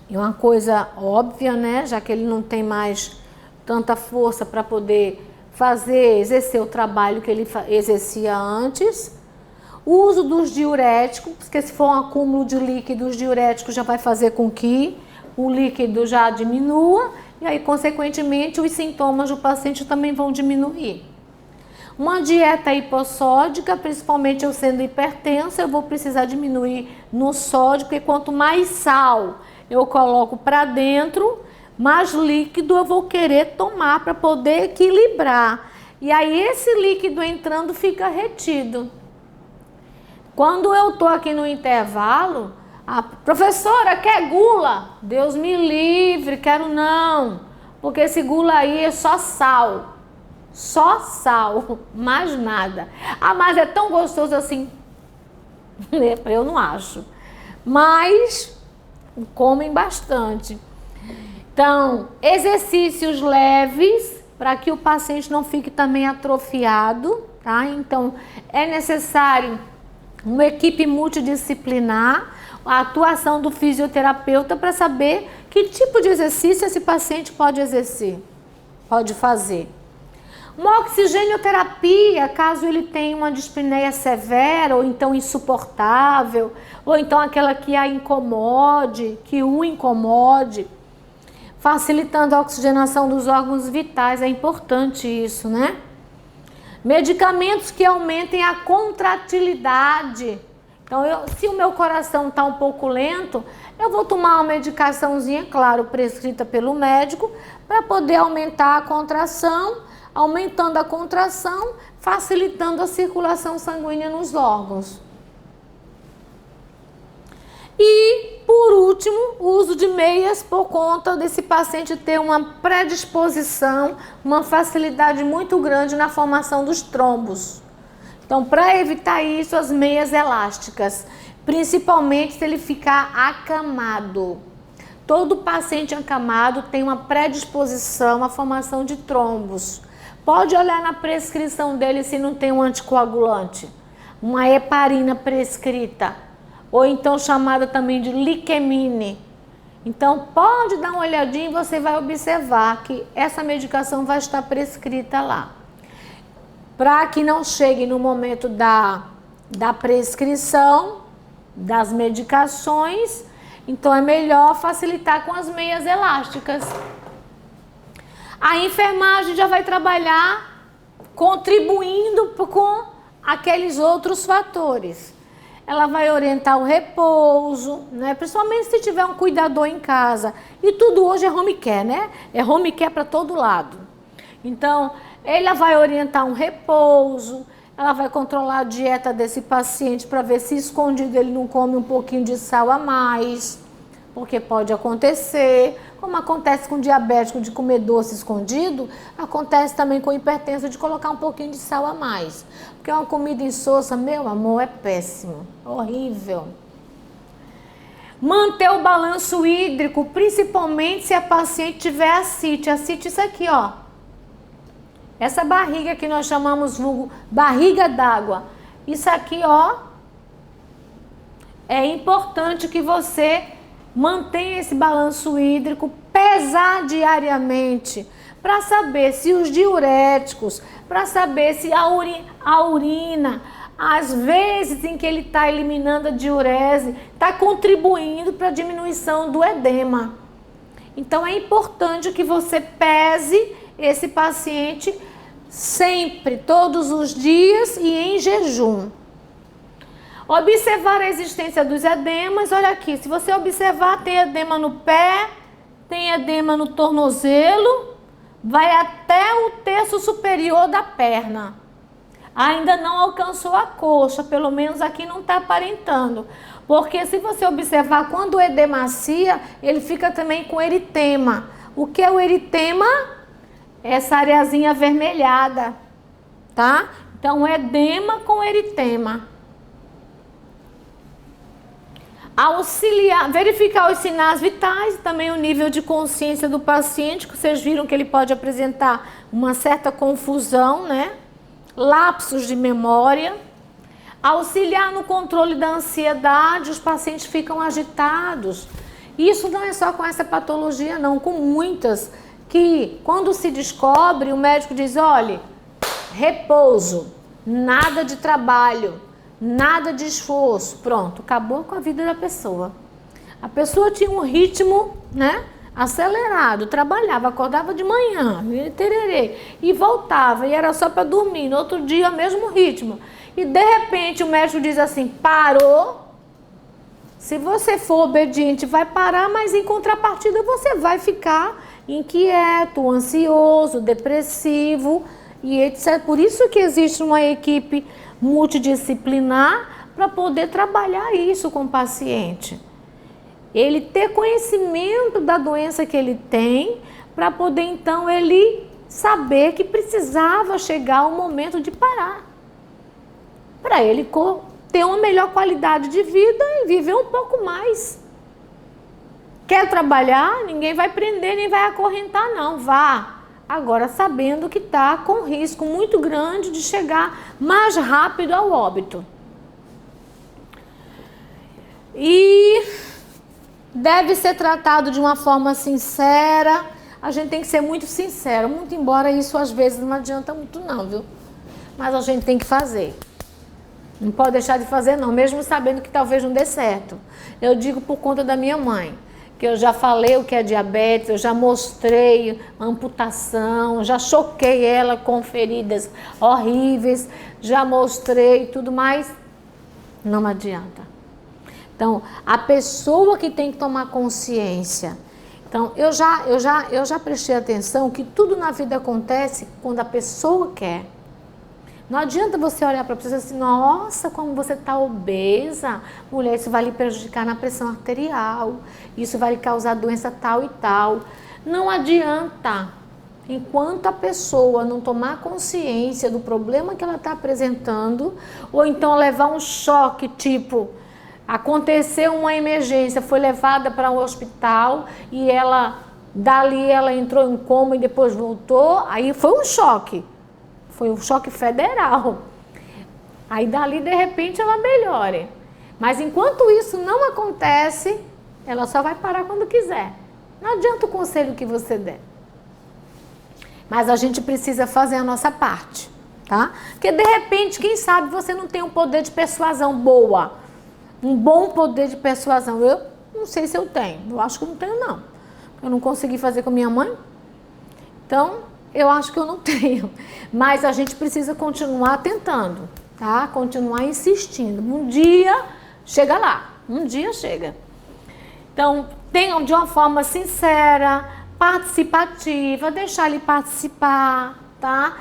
[SPEAKER 1] É uma coisa óbvia, né? Já que ele não tem mais tanta força para poder exercer o trabalho que ele exercia antes. O uso dos diuréticos, porque se for um acúmulo de líquido, os diuréticos já vai fazer com que o líquido já diminua e aí, consequentemente, os sintomas do paciente também vão diminuir. Uma dieta hipossódica, principalmente eu sendo hipertensa, eu vou precisar diminuir no sódio, porque quanto mais sal eu coloco para dentro, mais líquido eu vou querer tomar para poder equilibrar. E aí esse líquido entrando fica retido. Quando eu estou aqui no intervalo, a professora quer gula? Deus me livre, quero não. Porque esse gula aí é só sal. Só sal, mais nada. Mas é tão gostoso assim. Eu não acho. Mas comem bastante. Então, exercícios leves para que o paciente não fique também atrofiado, tá? Então, é necessário uma equipe multidisciplinar, a atuação do fisioterapeuta para saber que tipo de exercício esse paciente pode exercer, pode fazer. Uma oxigenoterapia, caso ele tenha uma dispneia severa ou então insuportável, ou então aquela que o incomode, facilitando a oxigenação dos órgãos vitais, é importante isso, né? Medicamentos que aumentem a contratilidade. Então, se o meu coração está um pouco lento, eu vou tomar uma medicaçãozinha, claro, prescrita pelo médico, para poder aumentar a contração, aumentando a contração, facilitando a circulação sanguínea nos órgãos. E, por último, o uso de meias por conta desse paciente ter uma predisposição, uma facilidade muito grande na formação dos trombos. Então, para evitar isso, as meias elásticas, principalmente se ele ficar acamado. Todo paciente acamado tem uma predisposição à formação de trombos. Pode olhar na prescrição dele se não tem um anticoagulante, uma heparina prescrita, ou então chamada também de liquemine. Então, pode dar uma olhadinha e você vai observar que essa medicação vai estar prescrita lá. Para que não chegue no momento da prescrição das medicações, então é melhor facilitar com as meias elásticas. A enfermagem já vai trabalhar contribuindo com aqueles outros fatores. ela vai orientar o repouso, né? Principalmente se tiver um cuidador em casa. E tudo hoje é home care, né? É home care para todo lado. Então, ela vai orientar um repouso, ela vai controlar a dieta desse paciente para ver se escondido ele não come um pouquinho de sal a mais, porque pode acontecer, como acontece com diabético de comer doce escondido, acontece também com hipertenso de colocar um pouquinho de sal a mais. Porque uma comida insossa, meu amor, é péssimo, horrível. Manter o balanço hídrico, principalmente se a paciente tiver ascite. Ascite isso aqui, ó. Essa barriga que nós chamamos vulgo barriga d'água. Isso aqui, ó, é importante que você mantenha esse balanço hídrico, pesar diariamente, para saber se os diuréticos, para saber se a urina, às vezes em que ele está eliminando a diurese, está contribuindo para a diminuição do edema. Então é importante que você pese esse paciente sempre, todos os dias e em jejum. Observar a existência dos edemas, olha aqui, se você observar, tem edema no pé, tem edema no tornozelo, vai até o terço superior da perna. Ainda não alcançou a coxa, pelo menos aqui não está aparentando. Porque se você observar, quando o edemacia, ele fica também com eritema. O que é o eritema? Essa areazinha avermelhada, tá? Então, edema com eritema. Auxiliar, verificar os sinais vitais, também o nível de consciência do paciente, que vocês viram que ele pode apresentar uma certa confusão, né? Lapsos de memória. Auxiliar no controle da ansiedade, os pacientes ficam agitados. Isso não é só com essa patologia, não, com muitas, que quando se descobre, o médico diz, olha, repouso, nada de trabalho, nada de esforço, pronto, acabou com a vida da pessoa. A pessoa tinha um ritmo, né, acelerado, trabalhava, acordava de manhã, tererê, e voltava, e era só para dormir, no outro dia o mesmo ritmo. E de repente o médico diz assim, parou, se você for obediente vai parar, mas em contrapartida você vai ficar inquieto, ansioso, depressivo e etc. Por isso que existe uma equipe multidisciplinar para poder trabalhar isso com o paciente. Ele ter conhecimento da doença que ele tem, para poder então ele saber que precisava chegar o momento de parar. Para ele ter uma melhor qualidade de vida e viver um pouco mais. Quer trabalhar? Ninguém vai prender, nem vai acorrentar, não. Vá. Agora, sabendo que está com risco muito grande de chegar mais rápido ao óbito. E deve ser tratado de uma forma sincera. A gente tem que ser muito sincero, muito embora isso às vezes não adianta muito não, viu? Mas a gente tem que fazer. Não pode deixar de fazer não, mesmo sabendo que talvez não dê certo. Eu digo por conta da minha mãe, que eu já falei o que é diabetes, eu já mostrei amputação, já choquei ela com feridas horríveis, já mostrei tudo mais, não adianta. Então, a pessoa que tem que tomar consciência. Então, eu já prestei atenção que tudo na vida acontece quando a pessoa quer. Não adianta você olhar para a pessoa e dizer assim, nossa, como você está obesa, mulher, isso vai lhe prejudicar na pressão arterial, isso vai lhe causar doença tal e tal. Não adianta. Enquanto a pessoa não tomar consciência do problema que ela está apresentando, ou então levar um choque, tipo, aconteceu uma emergência, foi levada para um hospital e dali ela entrou em coma e depois voltou, aí foi um choque. Foi um choque federal. Aí dali, de repente, ela melhora. Mas enquanto isso não acontece, ela só vai parar quando quiser. Não adianta o conselho que você der. Mas a gente precisa fazer a nossa parte, tá? Porque de repente, quem sabe você não tem um poder de persuasão boa. Um bom poder de persuasão. Eu não sei se eu tenho. Eu acho que eu não tenho, não. Eu não consegui fazer com minha mãe. Então, eu acho que eu não tenho, mas a gente precisa continuar tentando, tá? Continuar insistindo. Um dia chega lá, um dia chega. Então, tenham de uma forma sincera, participativa, deixar ele participar, tá?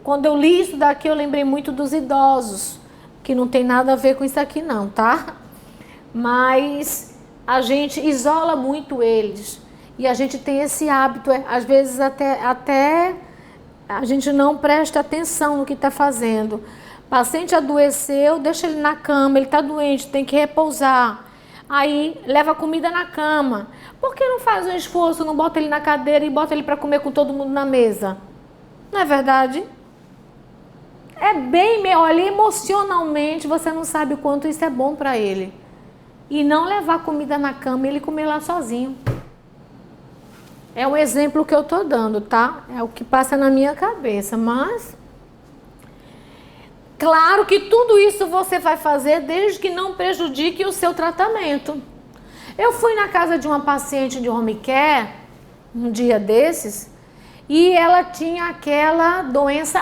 [SPEAKER 1] Quando eu li isso daqui, eu lembrei muito dos idosos, que não tem nada a ver com isso aqui não, tá? Mas a gente isola muito eles e a gente tem esse hábito, às vezes até a gente não presta atenção no que está fazendo. O paciente adoeceu, deixa ele na cama, ele está doente, tem que repousar. Aí leva a comida na cama. Por que não faz um esforço, não bota ele na cadeira e bota ele para comer com todo mundo na mesa? Não é verdade? É bem, olha, emocionalmente você não sabe o quanto isso é bom para ele. E não levar comida na cama e ele comer lá sozinho. É o exemplo que eu tô dando, tá? É o que passa na minha cabeça, mas... Claro que tudo isso você vai fazer desde que não prejudique o seu tratamento. Eu fui na casa de uma paciente de home care, um dia desses, e ela tinha aquela doença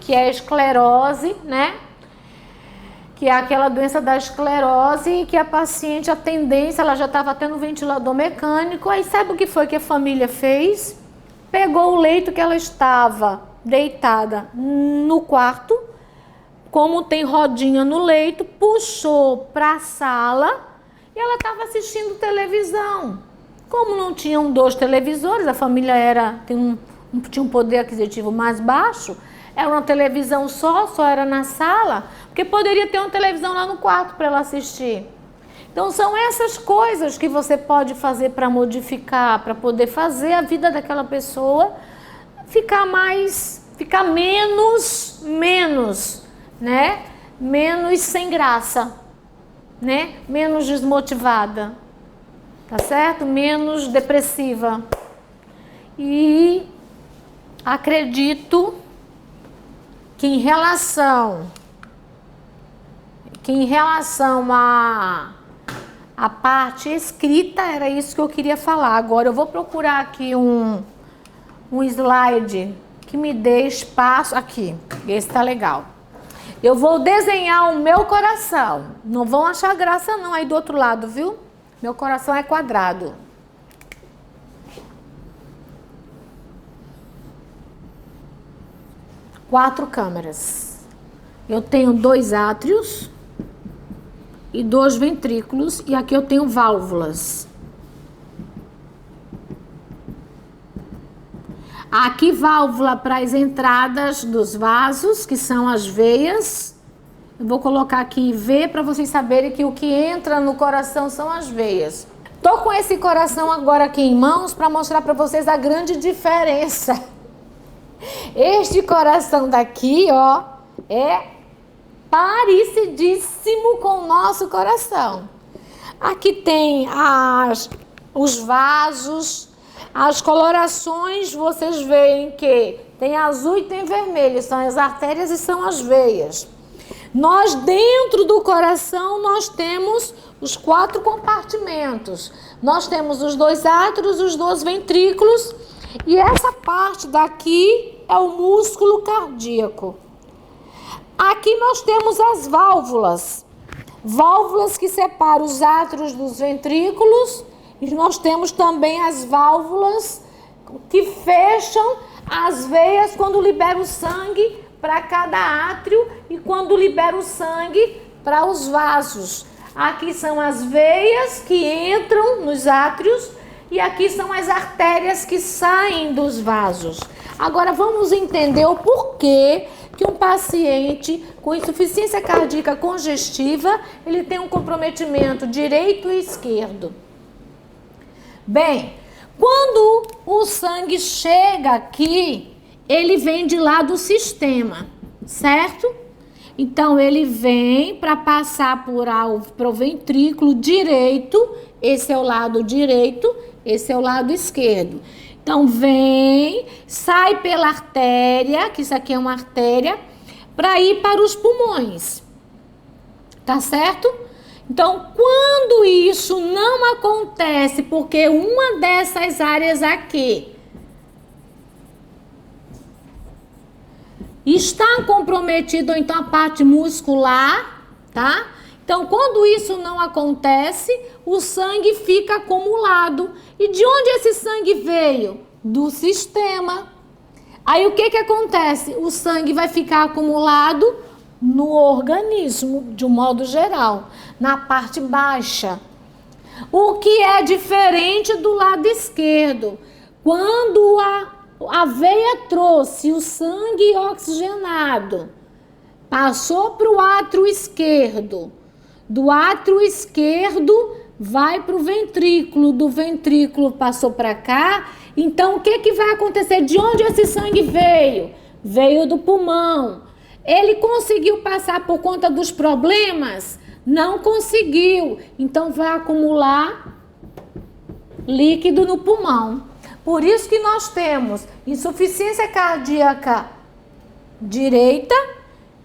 [SPEAKER 1] que é a esclerose, né? Que é aquela doença da esclerose e que a paciente, a tendência, ela já estava tendo ventilador mecânico. Aí sabe o que foi que a família fez? Pegou o leito que ela estava deitada no quarto, como tem rodinha no leito, puxou para a sala e ela estava assistindo televisão. Como não tinham 2 televisores, a família tinha um poder aquisitivo mais baixo, era uma televisão só era na sala, porque poderia ter uma televisão lá no quarto para ela assistir. Então são essas coisas que você pode fazer para modificar, para poder fazer a vida daquela pessoa ficar menos, né? Menos sem graça, né? Menos desmotivada, tá certo? Menos depressiva. E acredito que em relação à parte escrita, era isso que eu queria falar. Agora eu vou procurar aqui um slide que me dê espaço. Aqui, esse tá legal. Eu vou desenhar o meu coração. Não vão achar graça não aí do outro lado, viu? Meu coração é quadrado. Quatro câmeras. Eu tenho 2 átrios e 2 ventrículos, e aqui eu tenho válvulas. Aqui válvula para as entradas dos vasos, que são as veias. Eu vou colocar aqui V para vocês saberem que o que entra no coração são as veias. Tô com esse coração agora aqui em mãos para mostrar para vocês a grande diferença. Este coração daqui, ó, é parecidíssimo com o nosso coração. Aqui tem os vasos, as colorações, vocês veem que tem azul e tem vermelho, são as artérias e são as veias. Nós, dentro do coração, nós temos os 4 compartimentos. Nós temos os 2 átrios, os 2 ventrículos, e essa parte daqui é o músculo cardíaco. Aqui nós temos as válvulas. Válvulas que separam os átrios dos ventrículos. E nós temos também as válvulas que fecham as veias quando libera o sangue para cada átrio e quando libera o sangue para os vasos. Aqui são as veias que entram nos átrios e aqui são as artérias que saem dos vasos. Agora vamos entender o porquê que um paciente com insuficiência cardíaca congestiva, ele tem um comprometimento direito e esquerdo. Bem, quando o sangue chega aqui, ele vem de lá do sistema, certo? Então, ele vem para passar para o ventrículo direito, esse é o lado direito, esse é o lado esquerdo. Então, vem, sai pela artéria, que isso aqui é uma artéria, para ir para os pulmões, tá certo? Então, quando isso não acontece, porque uma dessas áreas aqui está comprometida, ou então a parte muscular, tá? Então, quando isso não acontece, o sangue fica acumulado. E de onde esse sangue veio? Do sistema. Aí o que acontece? O sangue vai ficar acumulado no organismo, de um modo geral, na parte baixa. O que é diferente do lado esquerdo? Quando a veia trouxe o sangue oxigenado, passou para o átrio esquerdo, do átrio esquerdo vai para o ventrículo, do ventrículo passou para cá. Então, o que vai acontecer? De onde esse sangue veio? Veio do pulmão. Ele conseguiu passar por conta dos problemas? Não conseguiu. Então, vai acumular líquido no pulmão. Por isso que nós temos insuficiência cardíaca direita,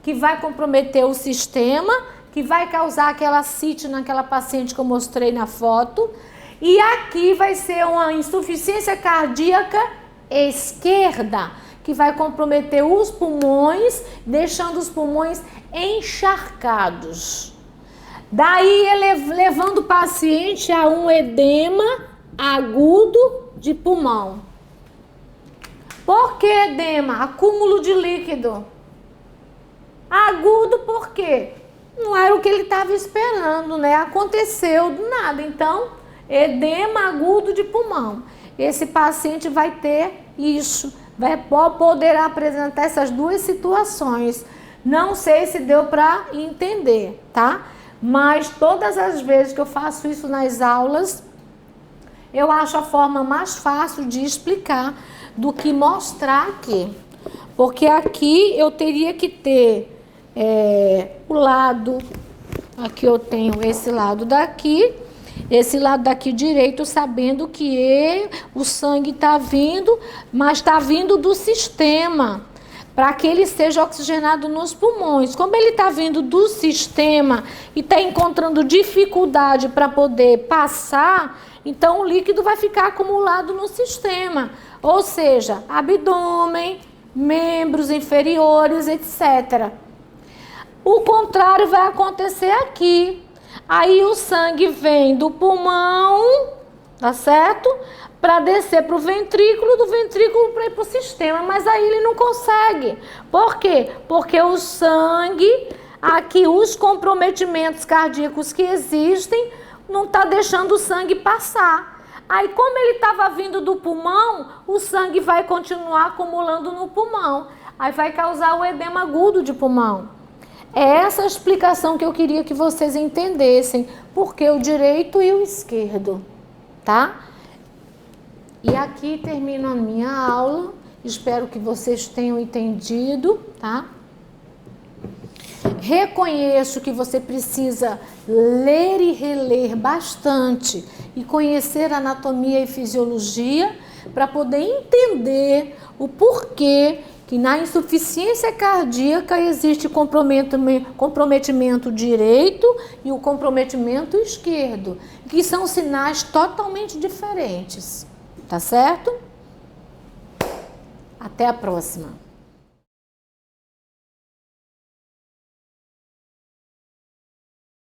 [SPEAKER 1] que vai comprometer o sistema, que vai causar aquela ascite naquela paciente que eu mostrei na foto. E aqui vai ser uma insuficiência cardíaca esquerda, que vai comprometer os pulmões, deixando os pulmões encharcados. Daí, levando o paciente a um edema agudo de pulmão. Por que edema? Acúmulo de líquido. Agudo por quê? Não era o que ele estava esperando, né? Aconteceu do nada. Então, edema agudo de pulmão. Esse paciente vai ter isso, poderá apresentar essas duas situações. Não sei se deu para entender, tá? Mas todas as vezes que eu faço isso nas aulas, eu acho a forma mais fácil de explicar do que mostrar aqui. Porque aqui eu teria que ter o lado, aqui eu tenho esse lado daqui direito, sabendo que o sangue está vindo, mas está vindo do sistema, para que ele seja oxigenado nos pulmões. Como ele está vindo do sistema e está encontrando dificuldade para poder passar, então o líquido vai ficar acumulado no sistema, ou seja, abdômen, membros inferiores, etc. O contrário vai acontecer aqui. Aí o sangue vem do pulmão, tá certo? Para descer para o ventrículo, do ventrículo para ir para o sistema. Mas aí ele não consegue. Por quê? Porque o sangue, aqui os comprometimentos cardíacos que existem, não está deixando o sangue passar. Aí como ele estava vindo do pulmão, o sangue vai continuar acumulando no pulmão. Aí vai causar o edema agudo de pulmão. É essa a explicação que eu queria que vocês entendessem, porque o direito e o esquerdo, tá? E aqui termino a minha aula, espero que vocês tenham entendido, tá? Reconheço que você precisa ler e reler bastante e conhecer anatomia e fisiologia para poder entender o porquê que na insuficiência cardíaca existe comprometimento direito e o comprometimento esquerdo, que são sinais totalmente diferentes, tá certo? Até a próxima.